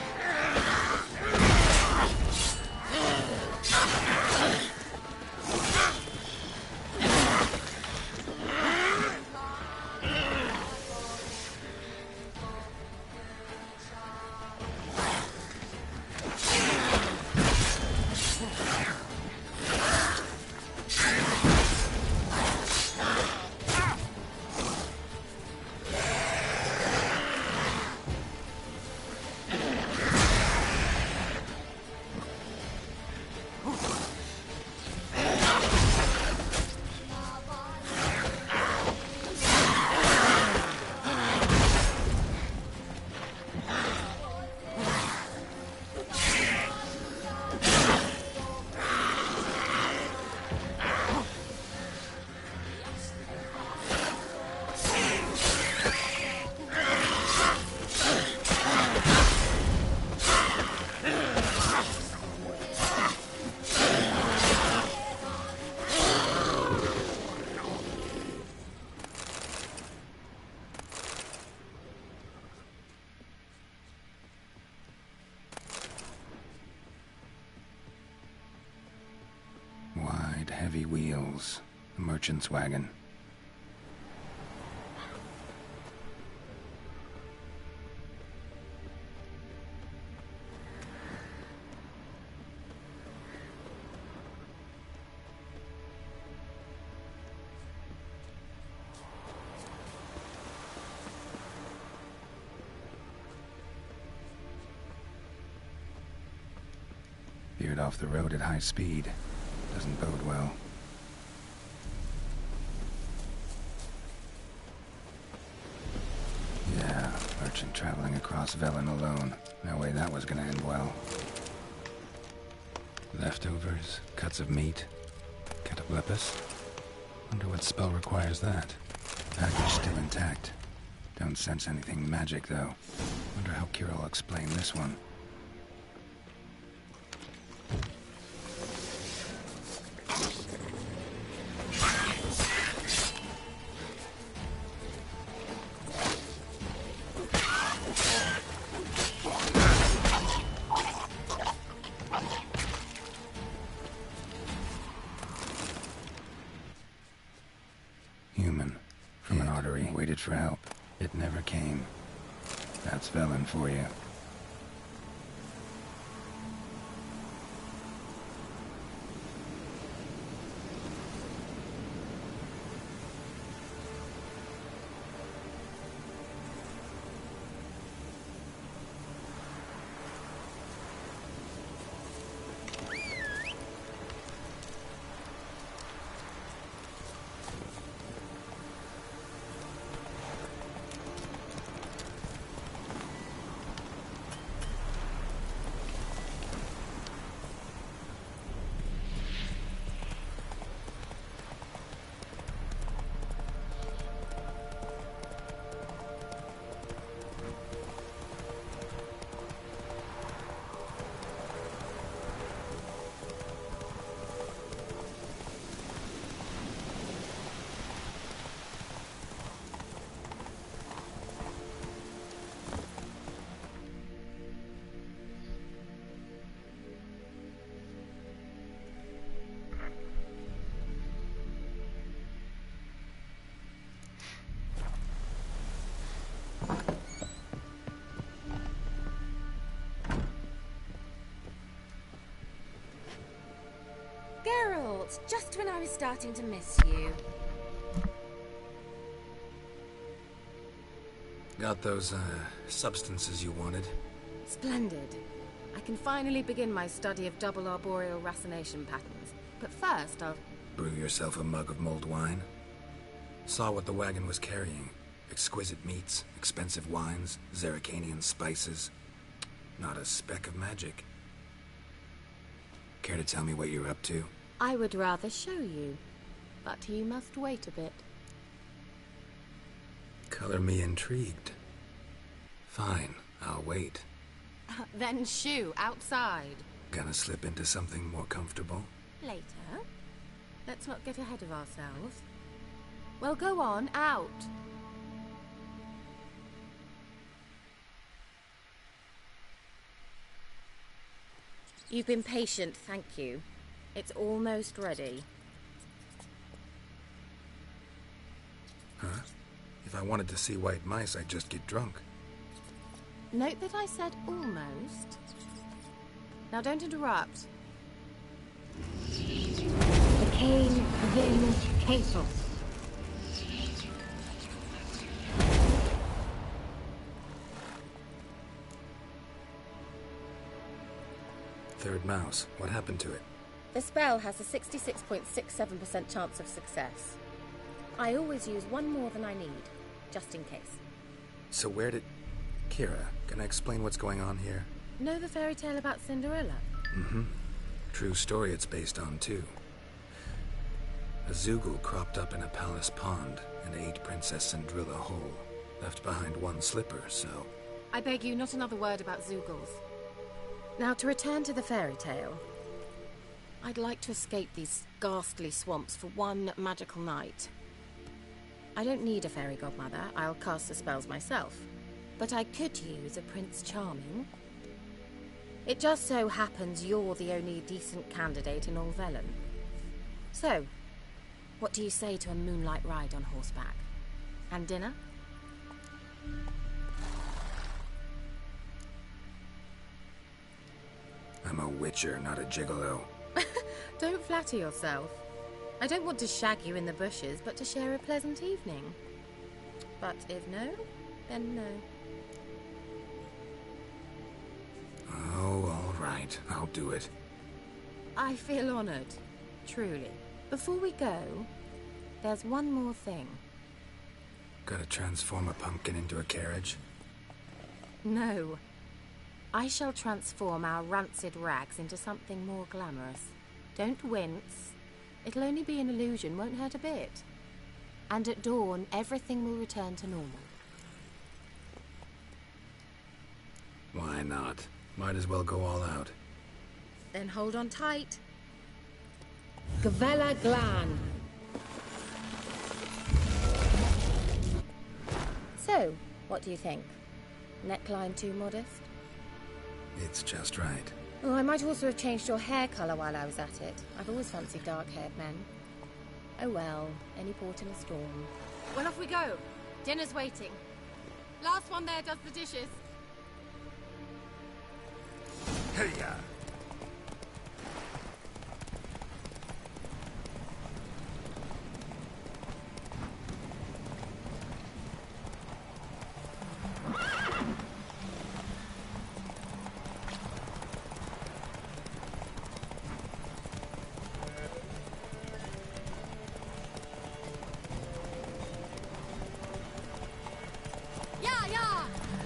Wide, heavy wheels. A merchant's wagon. Veered off the road at high speed. Doesn't bode well. Yeah, merchant traveling across Velen alone. No way that was gonna end well. Leftovers, cuts of meat, cataplepis. Wonder what spell requires that. Package still intact. Don't sense anything magic, though. Wonder how Kirill'll explain this one. from an artery. Waited for help. It never came. That's Velen for you. Geralt, just when I was starting to miss you. Got those, substances you wanted? Splendid. I can finally begin my study of double arboreal racination patterns. But first, I'll... Brew yourself a mug of mulled wine? Saw what the wagon was carrying. Exquisite meats, expensive wines, Zerrikanian spices. Not a speck of magic. Care to tell me what you're up to? I would rather show you, but you must wait a bit. Color me intrigued. Fine, I'll wait. Then shoo, outside. Gonna slip into something more comfortable? Later. Let's not get ahead of ourselves. Well, go on, out. You've been patient, thank you. It's almost ready. Huh? If I wanted to see white mice, I'd just get drunk. Note that I said almost. Now don't interrupt. The cane Castle. Third mouse. What happened to it? The spell has a 66.67% chance of success. I always use one more than I need, just in case. So where did... Kira, can I explain what's going on here? Know the fairy tale about Cinderella? Mm-hmm. True story it's based on, too. A Zoogle cropped up in a palace pond and ate Princess Cinderella whole. Left behind one slipper, so... I beg you, not another word about Zoogles. Now, to return to the fairy tale. I'd like to escape these ghastly swamps for one magical night. I don't need a fairy godmother. I'll cast the spells myself. But I could use a Prince Charming. It just so happens you're the only decent candidate in all Velen. So, what do you say to a moonlight ride on horseback? And dinner? I'm a witcher, not a gigolo. Don't flatter yourself. I don't want to shag you in the bushes, but to share a pleasant evening. But if no, then no. Oh, all right. I'll do it. I feel honored. Truly. Before we go, there's one more thing. Gotta transform a pumpkin into a carriage? No. I shall transform our rancid rags into something more glamorous. Don't wince. It'll only be an illusion, won't hurt a bit. And at dawn, everything will return to normal. Why not? Might as well go all out. Then hold on tight. Gavella Glan. So, what do you think? Neckline too modest? It's just right. Oh, I might also have changed your hair colour while I was at it. I've always fancied dark-haired men. Oh well, any port in a storm. Well, off Off we go. Dinner's waiting. Last one there does the dishes. Hey-ya!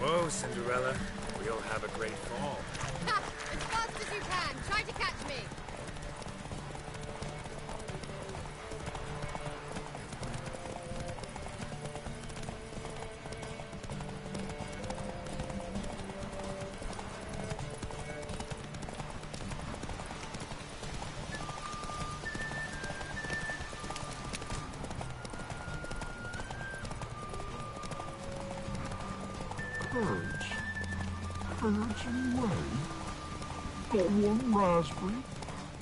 Whoa, Cinderella. We'll have a great fall. Ha! As fast as you can. Try to catch me. Curds. Curds away. Not one raspberry.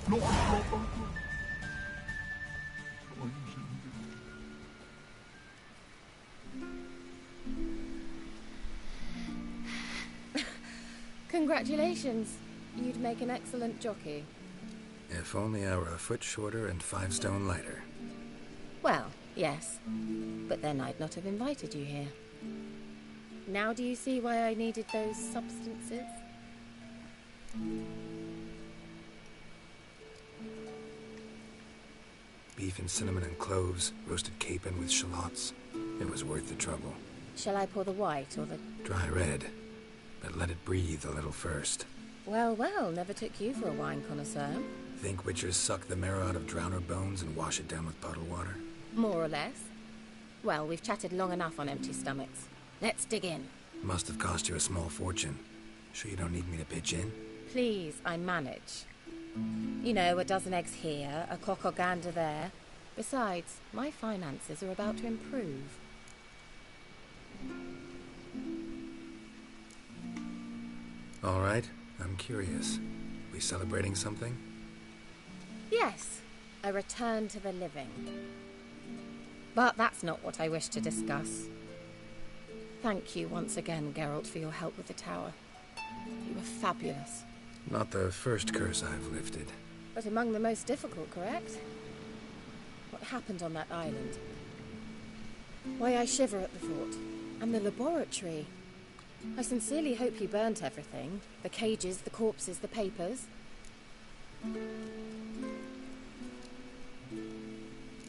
Not a drop of... Congratulations. You'd make an excellent jockey. If only I were a foot shorter and 5 stone lighter. Well, yes. But then I'd not have invited you here. Now do you see why I needed those substances? Beef and cinnamon and cloves, roasted capon with shallots. It was worth the trouble. Shall I pour the white or the... Dry red, but let it breathe a little first. Well, well, never took you for a wine connoisseur. Think witchers suck the marrow out of drowner bones and wash it down with puddle water? More or less. Well, we've chatted long enough on empty stomachs. Let's dig in. Must have cost you a small fortune. Sure you don't need me to pitch in? Please, I manage. You know, a dozen eggs here, a cock or gander there. Besides, my finances are about to improve. All right, I'm curious. We celebrating something? Yes, a return to the living. But that's not what I wish to discuss. Thank you once again, Geralt, for your help with the tower. You were fabulous. Not the first curse I've lifted. But among the most difficult, correct? What happened on that island? Why I shiver at the thought. And the laboratory. I sincerely hope you burnt everything. The cages, the corpses, the papers.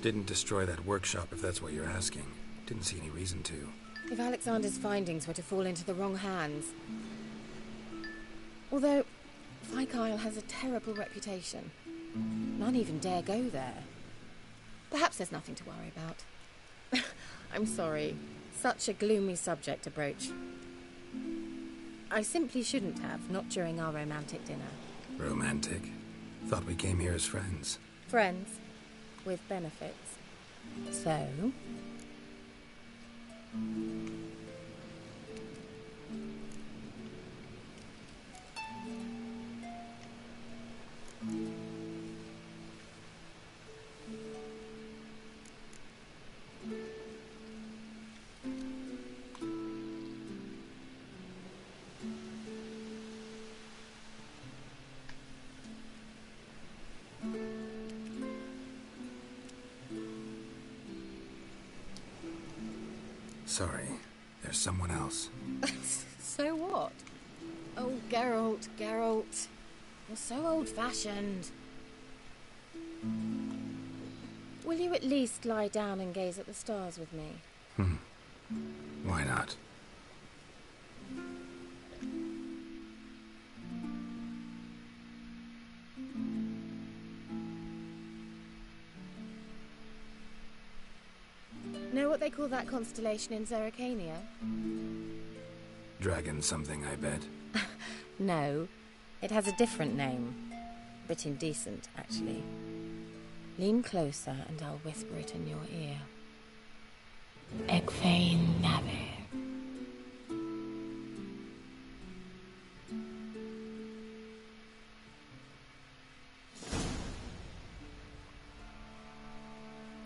Didn't destroy that workshop, if that's what you're asking. Didn't see any reason to. If Alexander's findings were to fall into the wrong hands... Although, Fyke Isle has a terrible reputation. None even dare go there. Perhaps there's nothing to worry about. I'm sorry. Such a gloomy subject to broach. I simply shouldn't have, not during our romantic dinner. Romantic? Thought we came here as friends. Friends. With benefits. So... Sorry, there's someone else. So what? Oh, Geralt, Geralt. You're so old-fashioned. Will you at least lie down and gaze at the stars with me? Why not? Know what they call that constellation in Zerrikania? Dragon something, I bet. No, it has a different name. A bit indecent, actually. Lean closer and I'll whisper it in your ear. Egfain Nave.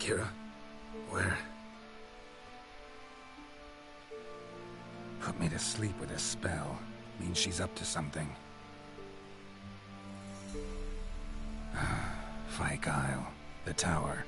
Kira? Where? Put me to sleep with a spell. Means she's up to something. Fyke Isle. The tower.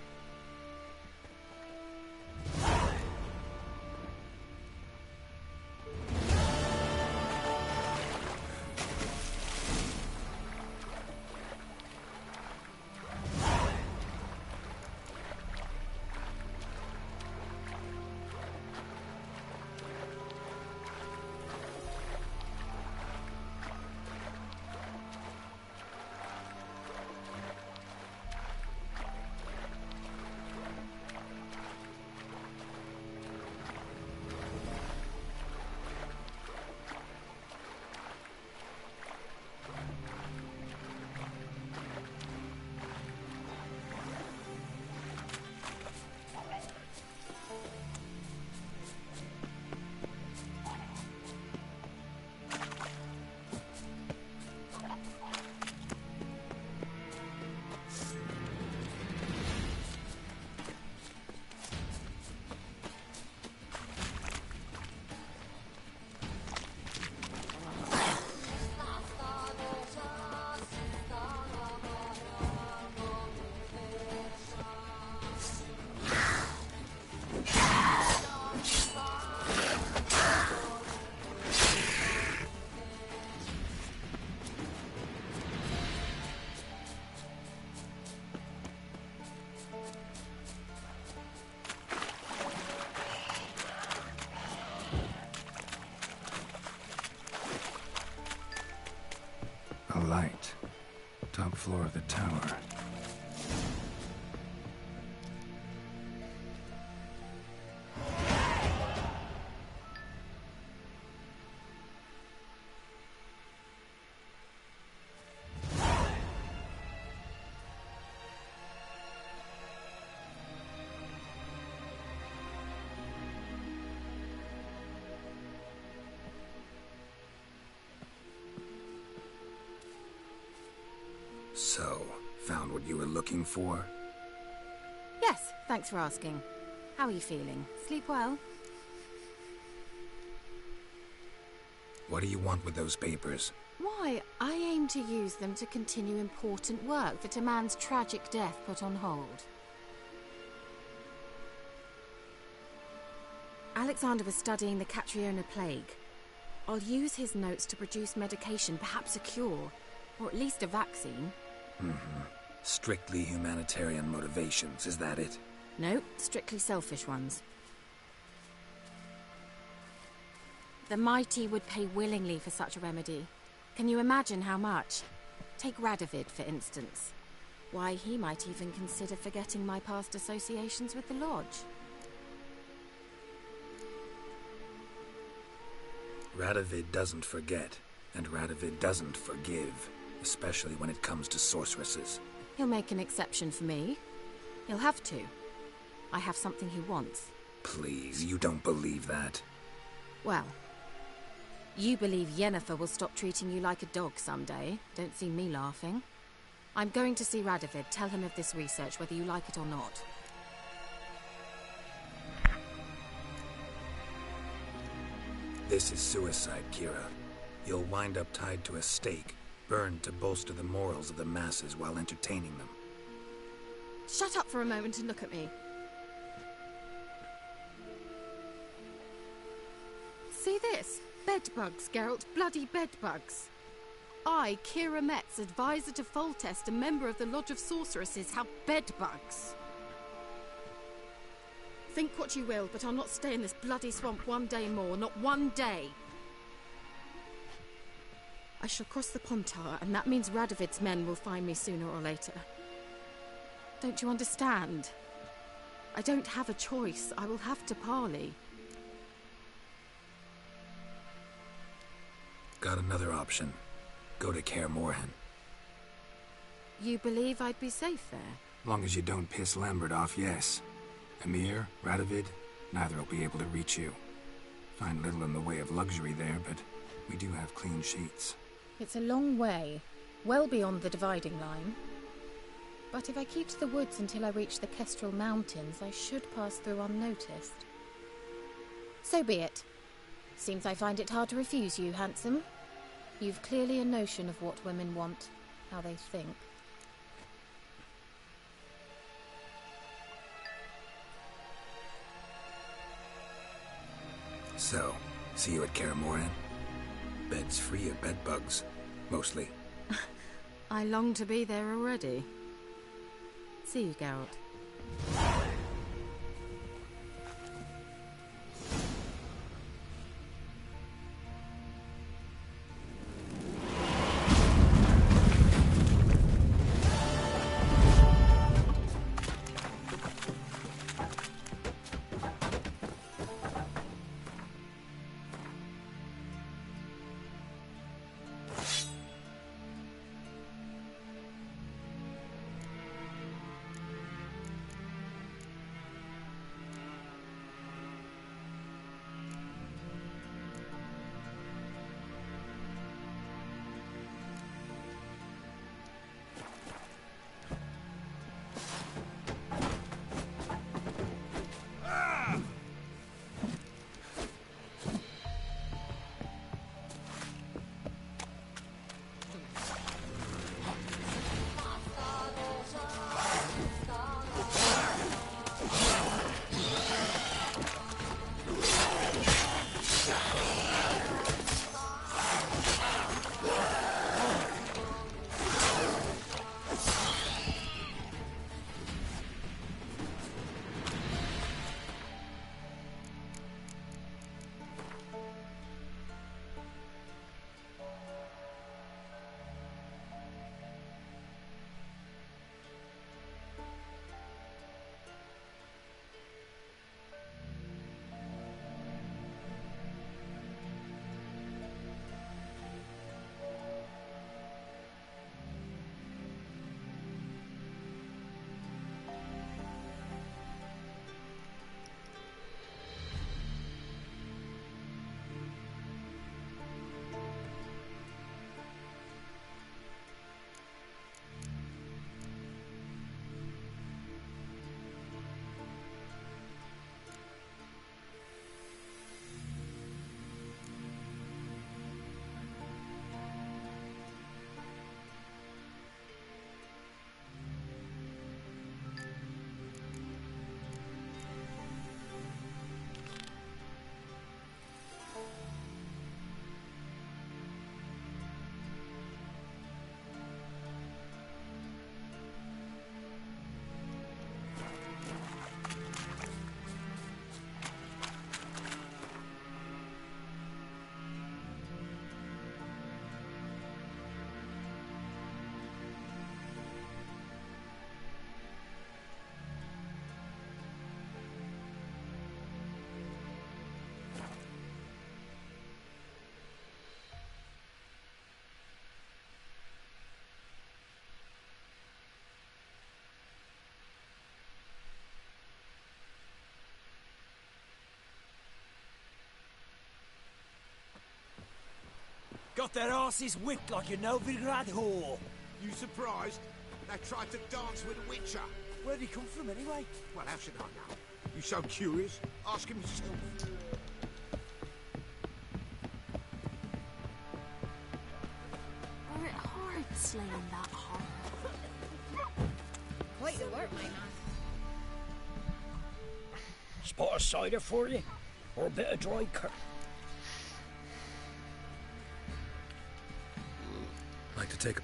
A light. Top floor of the tower. So, found what you were looking for? Yes, thanks for asking. How are you feeling? Sleep well? What do you want with those papers? Why, I aim to use them to continue important work that a man's tragic death put on hold. Alexander was studying the Catriona plague. I'll use his notes to produce medication, perhaps a cure, or at least a vaccine. Strictly humanitarian motivations, is that it? No, strictly selfish ones. The mighty would pay willingly for such a remedy. Can you imagine how much? Take Radovid, for instance. Why, he might even consider forgetting my past associations with the Lodge. Radovid doesn't forget, and Radovid doesn't forgive, especially when it comes to sorceresses. He'll make an exception for me. He'll have to. I have something he wants. Please, you don't believe that. Well, you believe Yennefer will stop treating you like a dog someday. Don't see me laughing. I'm going to see Radovid, tell him of this research, whether you like it or not. This is suicide, Kira. You'll wind up tied to a stake, burned to bolster the morals of the masses while entertaining them. Shut up for a moment and look at me. See this? Bedbugs, Geralt. Bloody bedbugs. I, Kira Metz, advisor to Foltest, a member of the Lodge of Sorceresses, have bedbugs. Think what you will, but I'll not stay in this bloody swamp one day more. Not one day. I shall cross the Pontar, and that means Radovid's men will find me sooner or later. Don't you understand? I don't have a choice. I will have to parley. Got another option. Go to Kaer Morhen. You believe I'd be safe there? Long as you don't piss Lambert off, yes. Emir, Radovid, neither will be able to reach you. Find little in the way of luxury there, but we do have clean sheets. It's a long way, well beyond the dividing line. But if I keep to the woods until I reach the Kestrel Mountains, I should pass through unnoticed. So be it. Seems I find it hard to refuse you, handsome. You've clearly a notion of what women want, how they think. So, see you at Caramoran? Bed's free of bedbugs, mostly. I long to be there already. See you, Geralt. Got their asses whipped like a Novigrad whore. You surprised? They tried to dance with a witcher. Where'd he come from, anyway? Well, how should I know? You so curious? Ask him yourself. Were it hard slaying that hard? Quite the work, my man. Spot of cider for you? Or a bit of dry curd? Like to take a...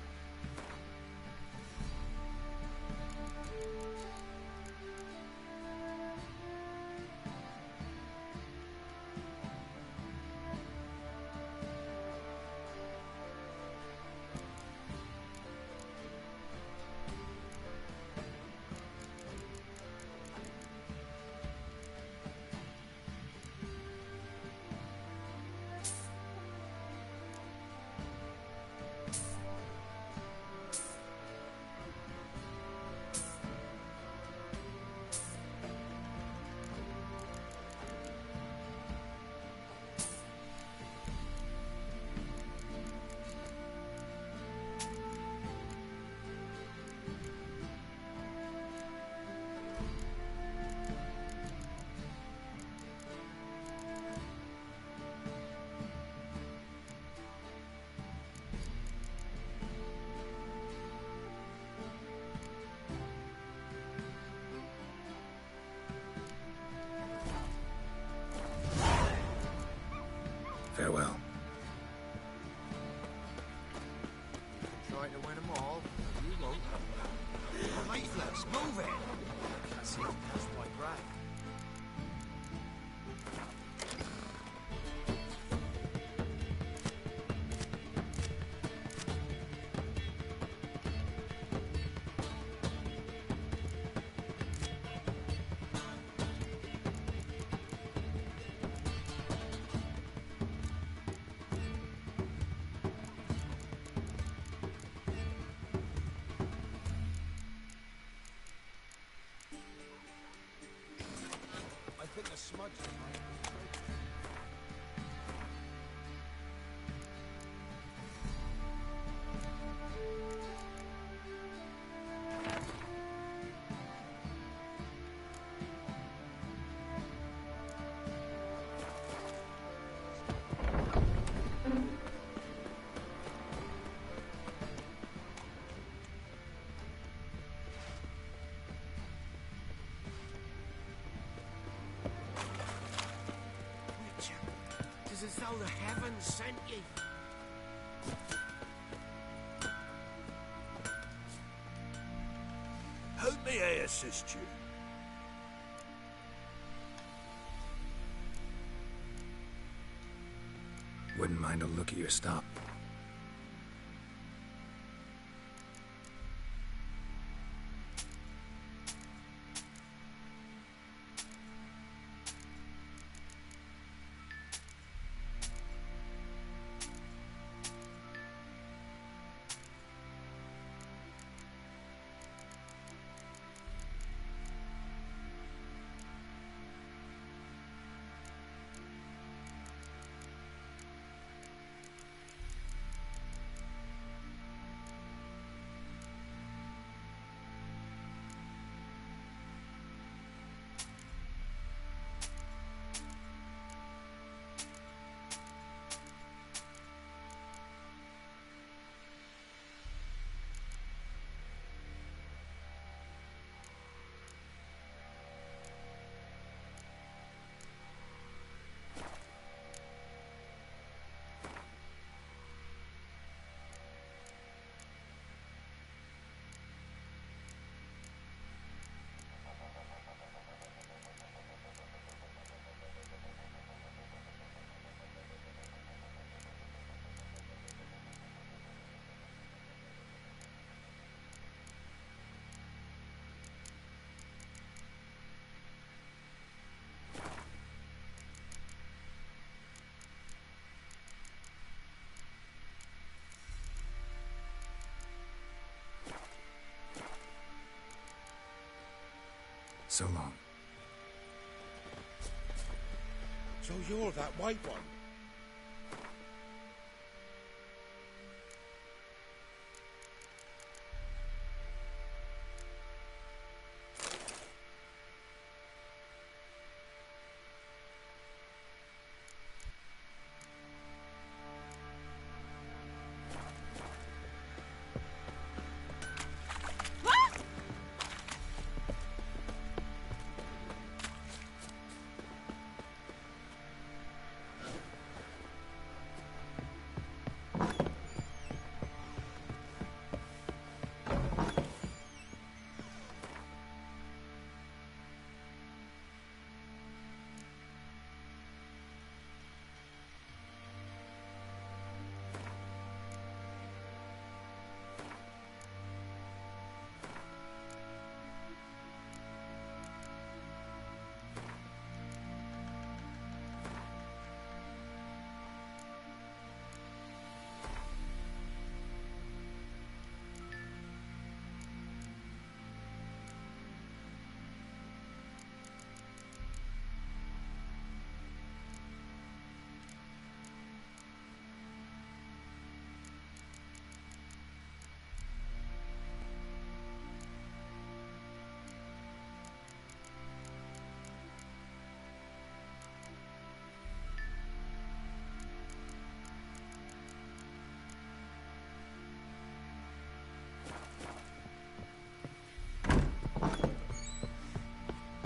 Farewell. Try to win them all. You won't. Faithless, move it! That's it. That's my brag. I think a smudge. As though the heavens sent ye. How may I assist you? Wouldn't mind a look at your stop. So long. So you're that white one?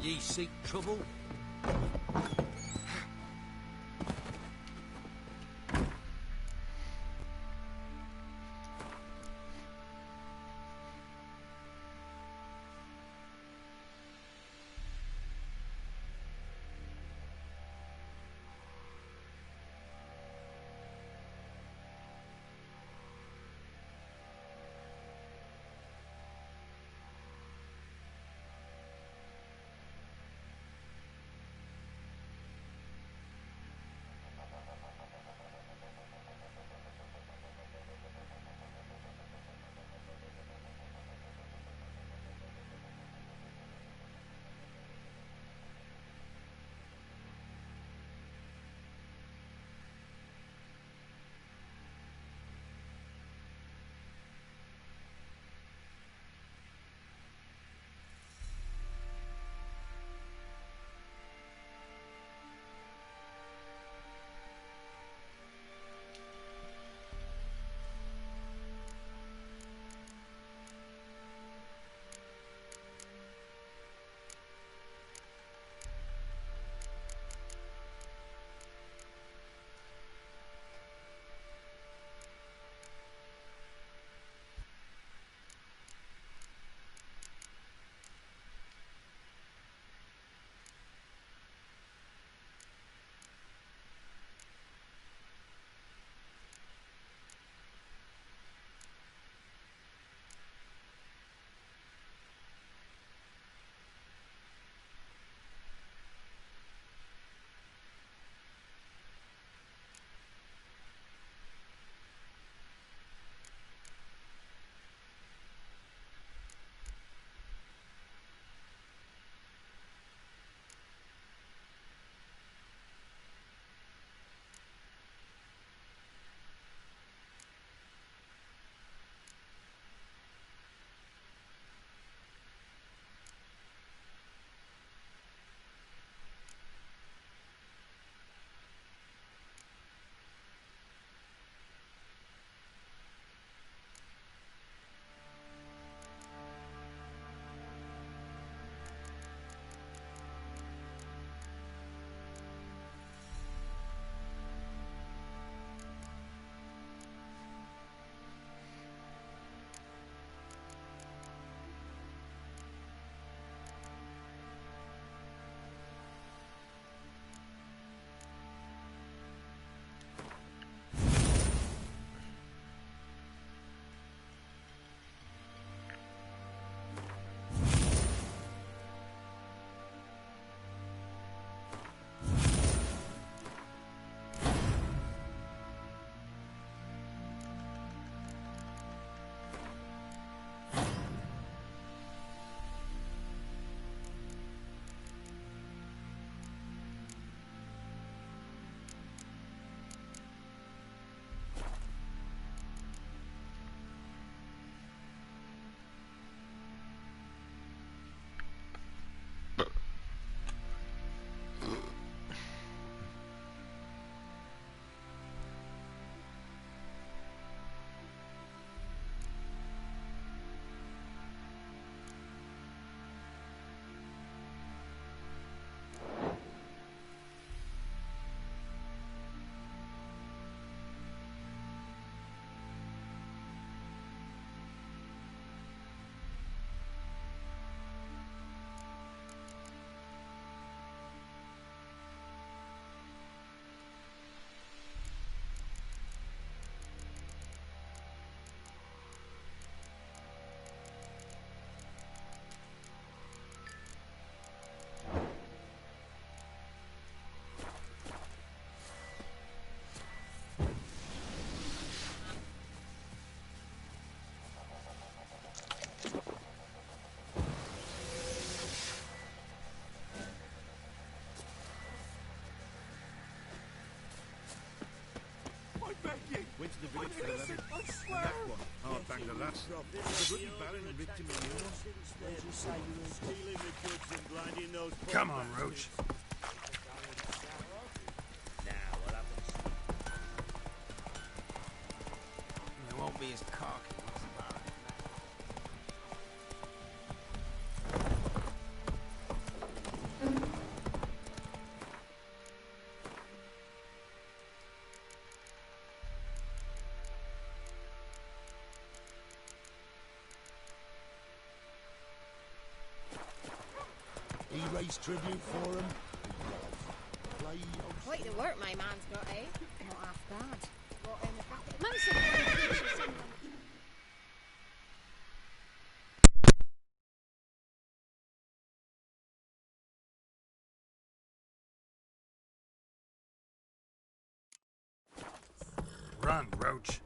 Ye seek trouble? much for the levy. And that one, hard back to that. The bloody baron ripped him a new one. Stealing the goods and blinding those... Come on, Roach. Now, what happens? It won't be as cocky as the baron. He raised tribute for him. Quite the work my man's got, eh? Not half bad. Got in the bucket. Most of them Run, Roach.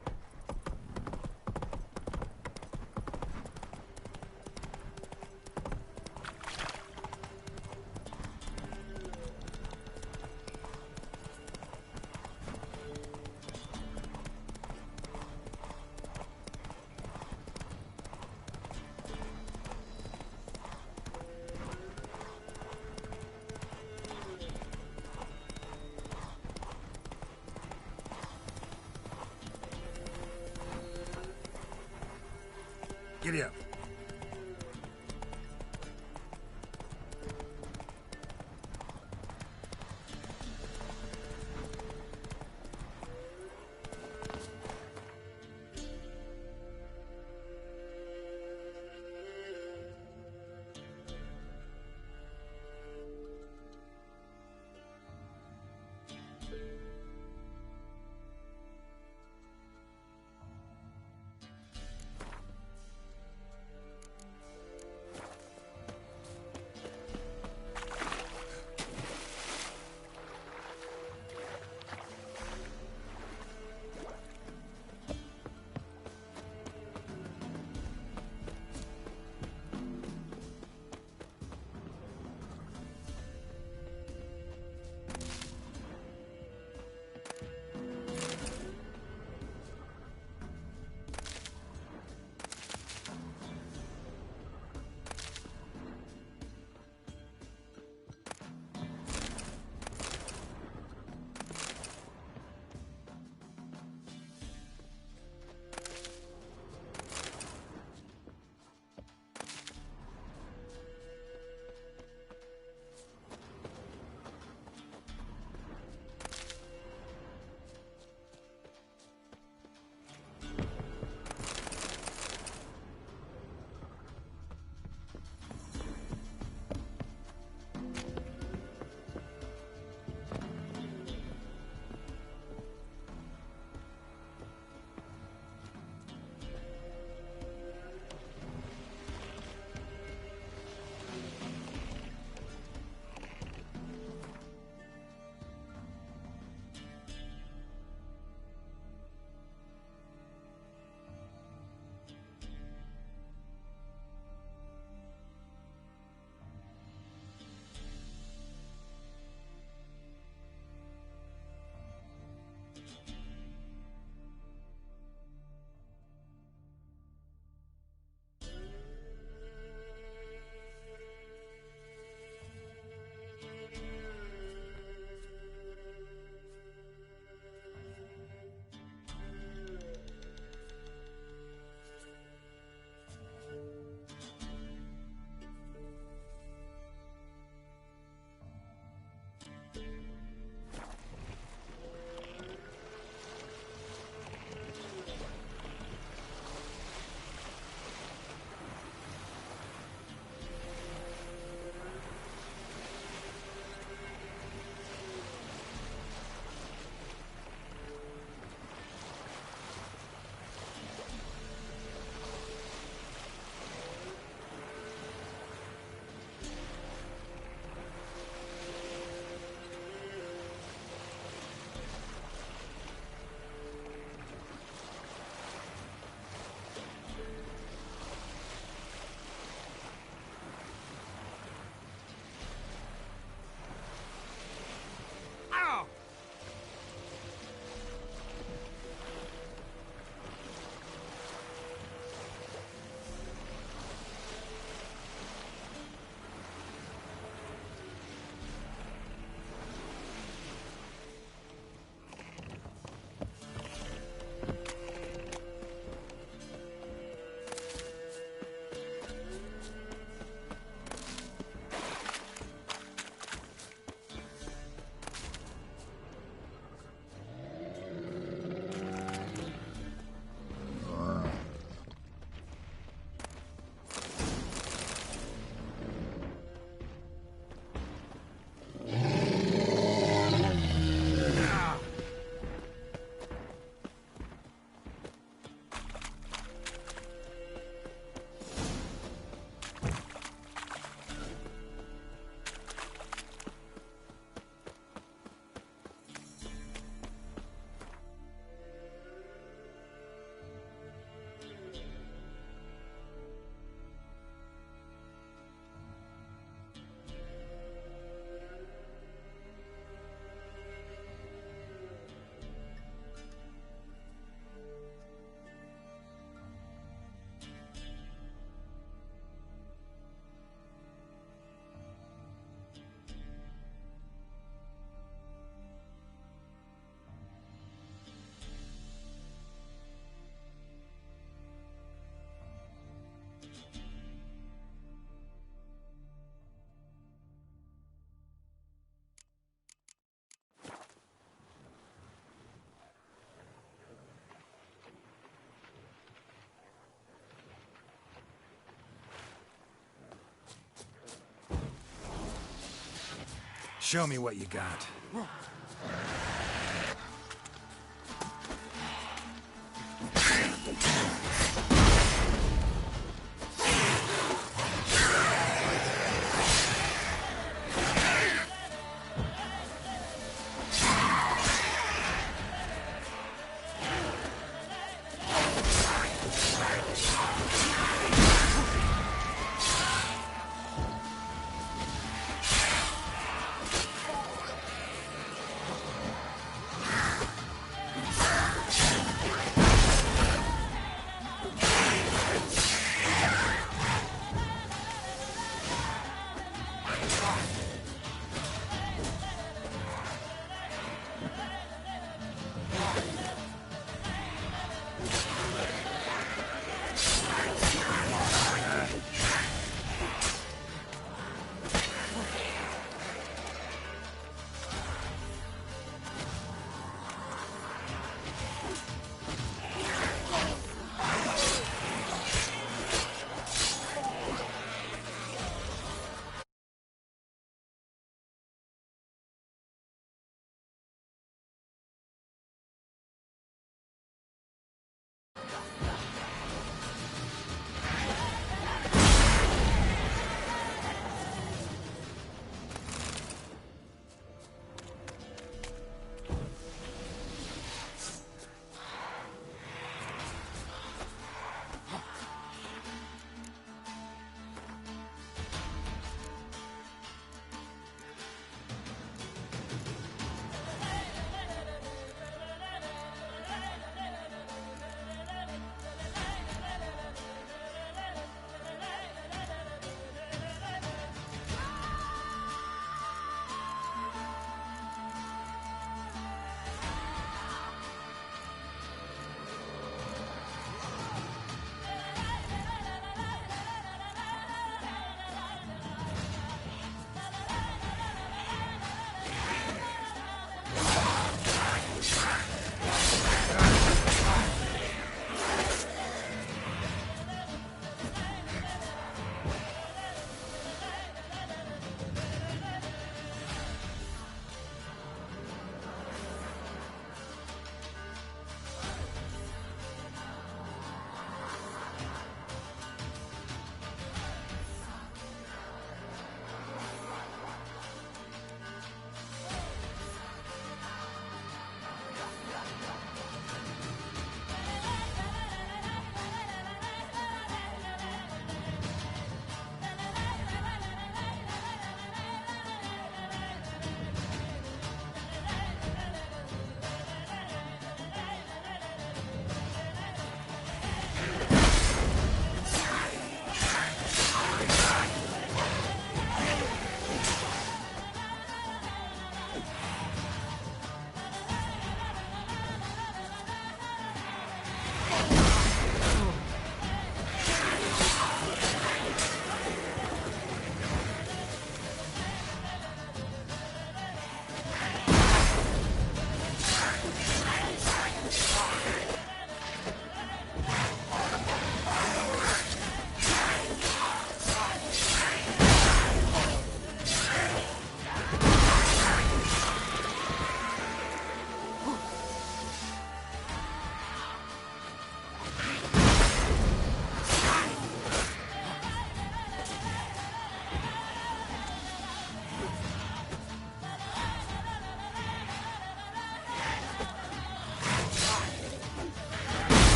Giddy up. Show me what you got.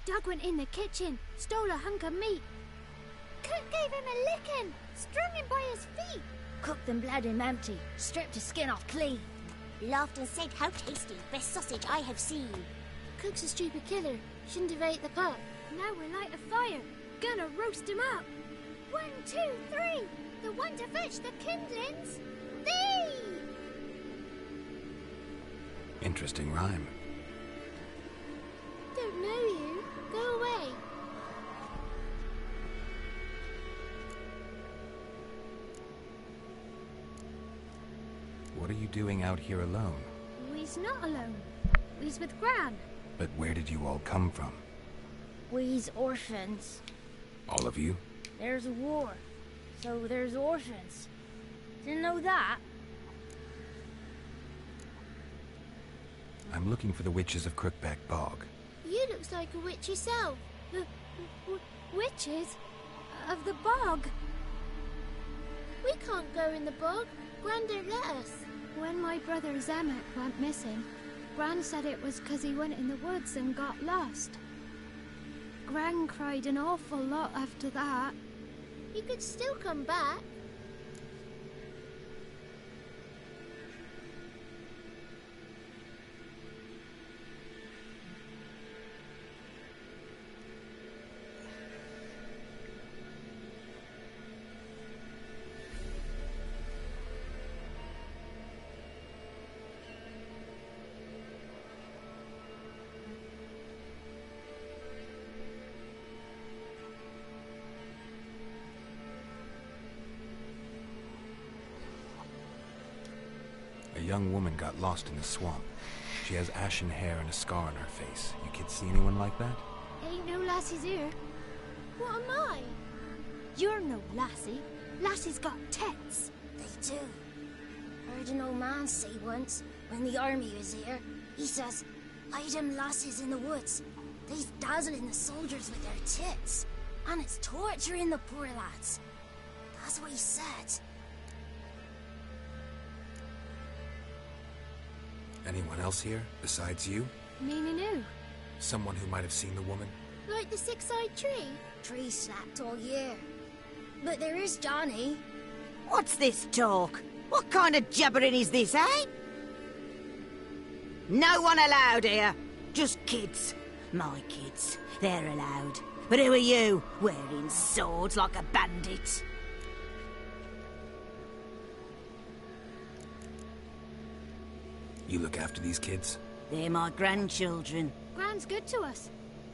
Doug went in the kitchen, stole a hunk of meat. Cook gave him a licking, strung him by his feet. Cooked and bled him empty, stripped his skin off clean. Laughed and said, how tasty, best sausage I have seen. Cook's a stupid killer, shouldn't have ate the pup. Now we'll light a fire, gonna roast him up. 1, 2, 3, the one to fetch the kindlings. Thee! Interesting rhyme. Don't know you. Go away. What are you doing out here alone? We's not alone. We's with Gran. But where did you all come from? We's orphans. All of you? There's a war, so there's orphans. Didn't know that? I'm looking for the witches of Crookback Bog. You looks like a witch yourself. Witches? Of the bog? We can't go in the bog. Gran don't let us. When my brother Zemek went missing, Gran said it was 'cause he went in the woods and got lost. Gran cried an awful lot after that. He could still come back. A young woman got lost in the swamp. She has ashen hair and a scar on her face. You kids see anyone like that? Ain't no lassies here. What am I? You're no lassie. Lassie's got tits. They do. Heard an old man say once, when the army was here, he says, "Hide them lasses in the woods. They's dazzling the soldiers with their tits. And it's torturing the poor lads." That's what he said. Anyone else here, besides you? Meaning who? Someone who might have seen the woman? Like the six-eyed tree? Tree slapped all year. But there is Johnny. What's this talk? What kind of jabbering is this, eh? No one allowed here. Just kids. My kids. They're allowed. But who are you, wearing swords like a bandit? You look after these kids? They're my grandchildren. Gran's good to us.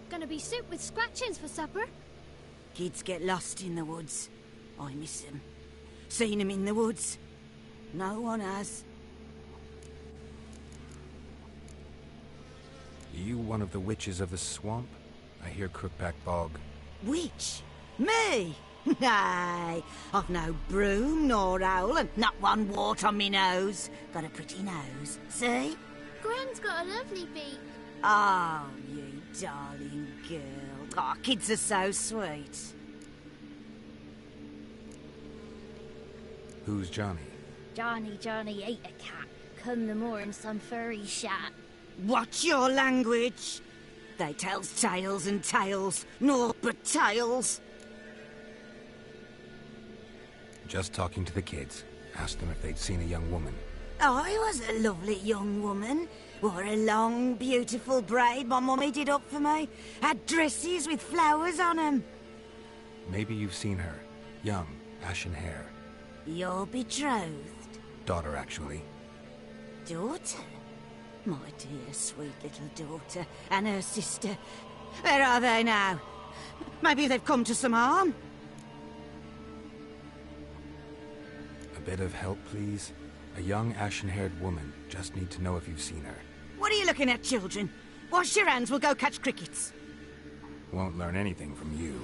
Gonna be soup with scratchings for supper. Kids get lost in the woods. I miss them. Seen them in the woods. No one has. Are you one of the witches of the swamp? I hear Crookback Bog. Witch? Me? Nay, I've no broom nor owl and not one wart on me nose. Got a pretty nose, see? Gran's got a lovely beak. Oh, you darling girl. Oh, kids are so sweet. Who's Johnny? Johnny ate a cat. Come the more in some furry shat. Watch your language. They tells tales and tales, naught but tales. Just talking to the kids. Asked them if they'd seen a young woman. I was a lovely young woman. Wore a long, beautiful braid my mummy did up for me. Had dresses with flowers on them. Maybe you've seen her. Young, ashen hair. Your betrothed? Daughter, actually. Daughter? My dear, sweet little daughter. And her sister. Where are they now? Maybe they've come to some harm? A bit of help, please? A young, ashen-haired woman. Just need to know if you've seen her. What are you looking at, children? Wash your hands, we'll go catch crickets. Won't learn anything from you.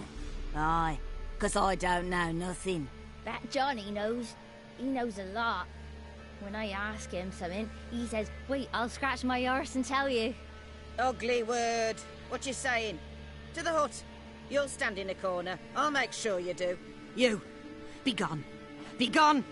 Aye, 'cause I don't know nothing. That Johnny knows. He knows a lot. When I ask him something, he says, "Wait, I'll scratch my arse and tell you." Ugly word. What you saying? To the hut. You'll stand in a corner. I'll make sure you do. You, be gone. Be gone!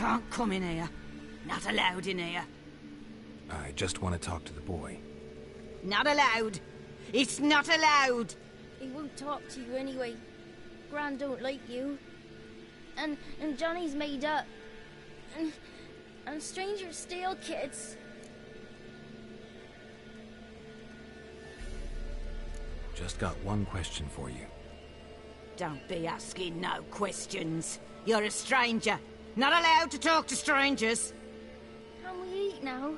can't come in here. Not allowed in here. I just want to talk to the boy. Not allowed. It's not allowed. He won't talk to you anyway. Gran don't like you. And Johnny's made up. And strangers steal kids. Just got one question for you. Don't be asking no questions. You're a stranger. Not allowed to talk to strangers. Can we eat now?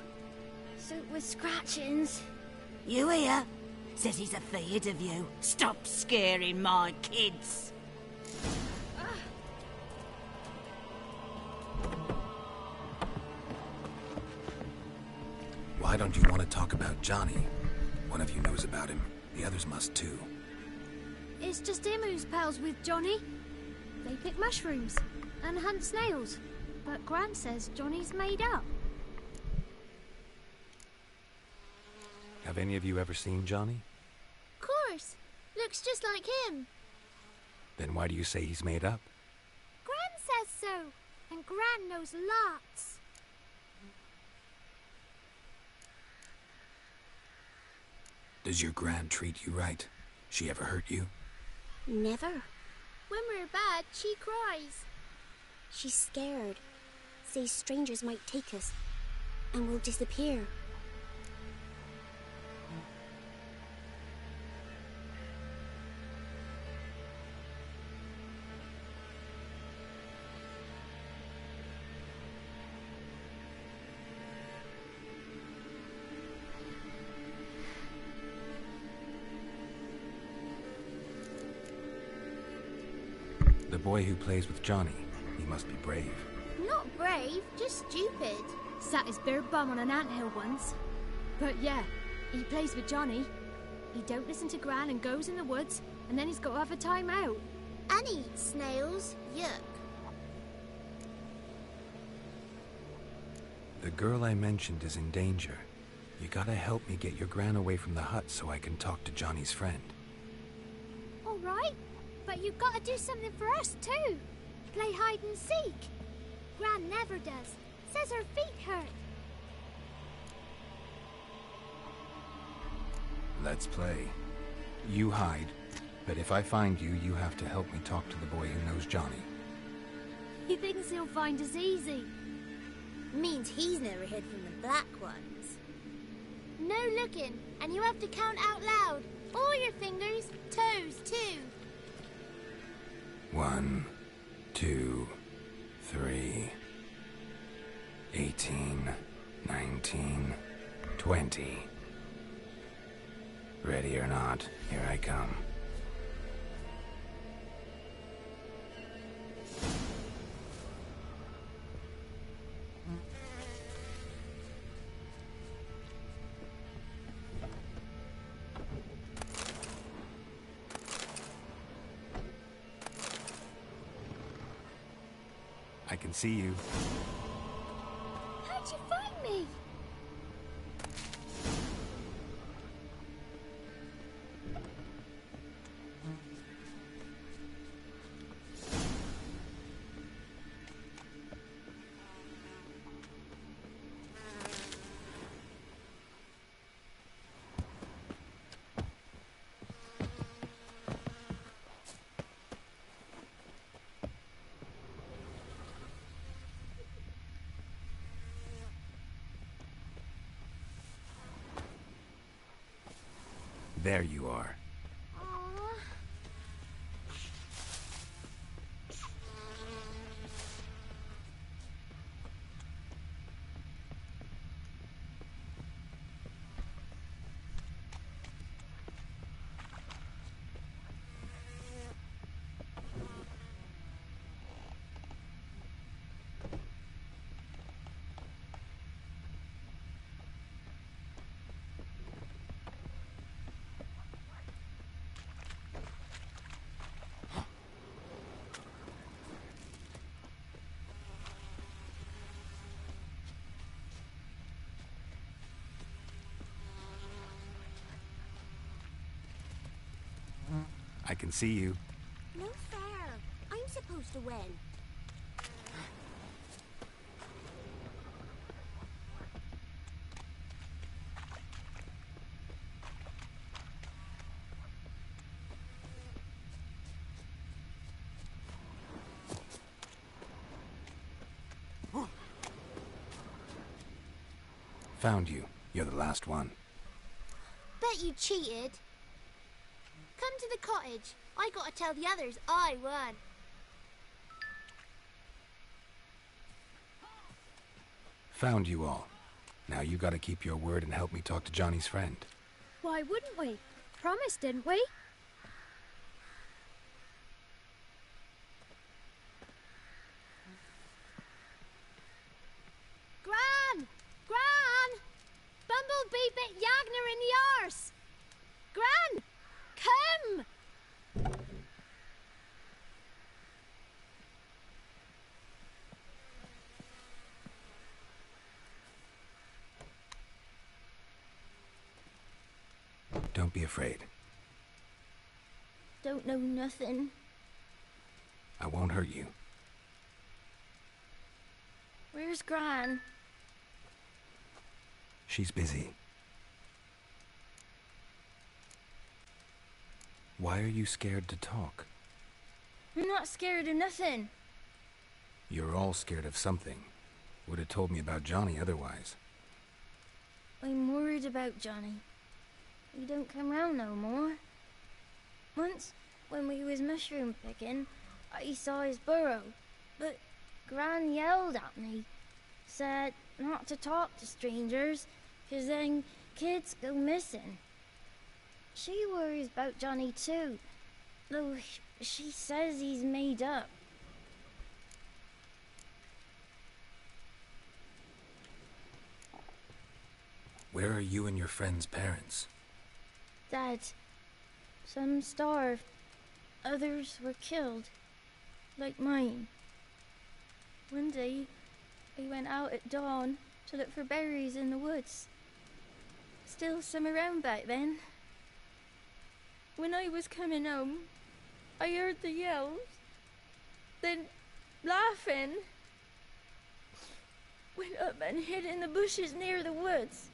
Soup with scratchings. You hear? Says he's afeard of you. Stop scaring my kids. Why don't you want to talk about Johnny? One of you knows about him. The others must too. It's just him who's pals with Johnny. They pick mushrooms and hunt snails. But Gran says Johnny's made up. Have any of you ever seen Johnny? Of course. Looks just like him. Then why do you say he's made up? Gran says so. And Gran knows lots. Does your Gran treat you right? She ever hurt you? Never. When we're bad, she cries. She's scared. Says strangers might take us. And we'll disappear. The boy who plays with Johnny, he must be brave. Not brave, just stupid. Sat his bare bum on an anthill once. But yeah, he plays with Johnny. He don't listen to Gran and goes in the woods, and then he's got to have a time out. And eats snails. Yuck. The girl I mentioned is in danger. You gotta help me get your Gran away from the hut so I can talk to Johnny's friend. All right, but you've got to do something for us too. Play hide and seek. Gran never does. Says her feet hurt. Let's play. You hide, but if I find you, you have to help me talk to the boy who knows Johnny. He thinks he'll find us easy. Means he's never hid from the black ones. No looking, and you have to count out loud. All your fingers, toes too. 1, 2, 3, 18, 19, 20. Ready or not, here I come. I can see you. How'd you find me? There you are. I can see you. No fair. I'm supposed to win. Found you. You're the last one. Bet you cheated. Come to the cottage. I gotta tell the others I won. Found you all. Now you gotta keep your word and help me talk to Johnny's friend. Why wouldn't we? Promised, didn't we? Gran! Gran! Bumblebee bit Yagner in the arse! Gran! Come! Don't be afraid. Don't know nothing. I won't hurt you. Where's Gran? She's busy. Why are you scared to talk? I'm not scared of nothing. You're all scared of something. Would have told me about Johnny otherwise. I'm worried about Johnny. He don't come round no more. Once, when we was mushroom picking, I saw his burrow, but Gran yelled at me, said not to talk to strangers, 'cause then kids go missing. She worries about Johnny too, though she says he's made up. Where are you and your friend's parents? Dad, some starved, others were killed, like mine. One day, I went out at dawn to look for berries in the woods. Still some around back then. When I was coming home, I heard the yells, then laughing. Went up and hid in the bushes near the woods.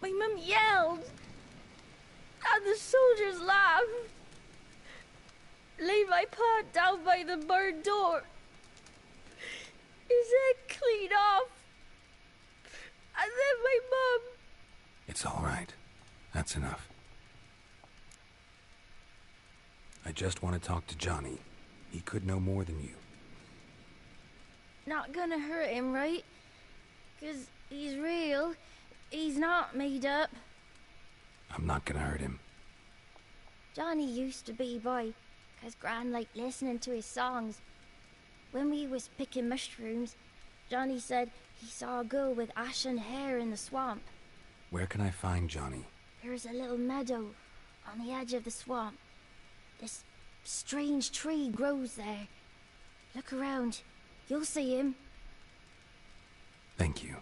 My mum yelled, and the soldiers laughed. Laid my pa down by the barn door. His head clean off. And then my mum... It's all right. That's enough. I just want to talk to Johnny. He could know more than you. Not gonna hurt him, right? 'Cause he's real. He's not made up. I'm not gonna hurt him. Johnny used to be boy, 'cause Gran liked listening to his songs. When we was picking mushrooms, Johnny said he saw a girl with ashen hair in the swamp. Where can I find Johnny? There's a little meadow on the edge of the swamp. This strange tree grows there. Look around. You'll see him. Thank you.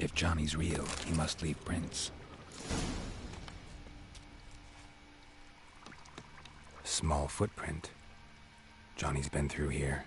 If Johnny's real, he must leave prints. Small footprint. Johnny's been through here.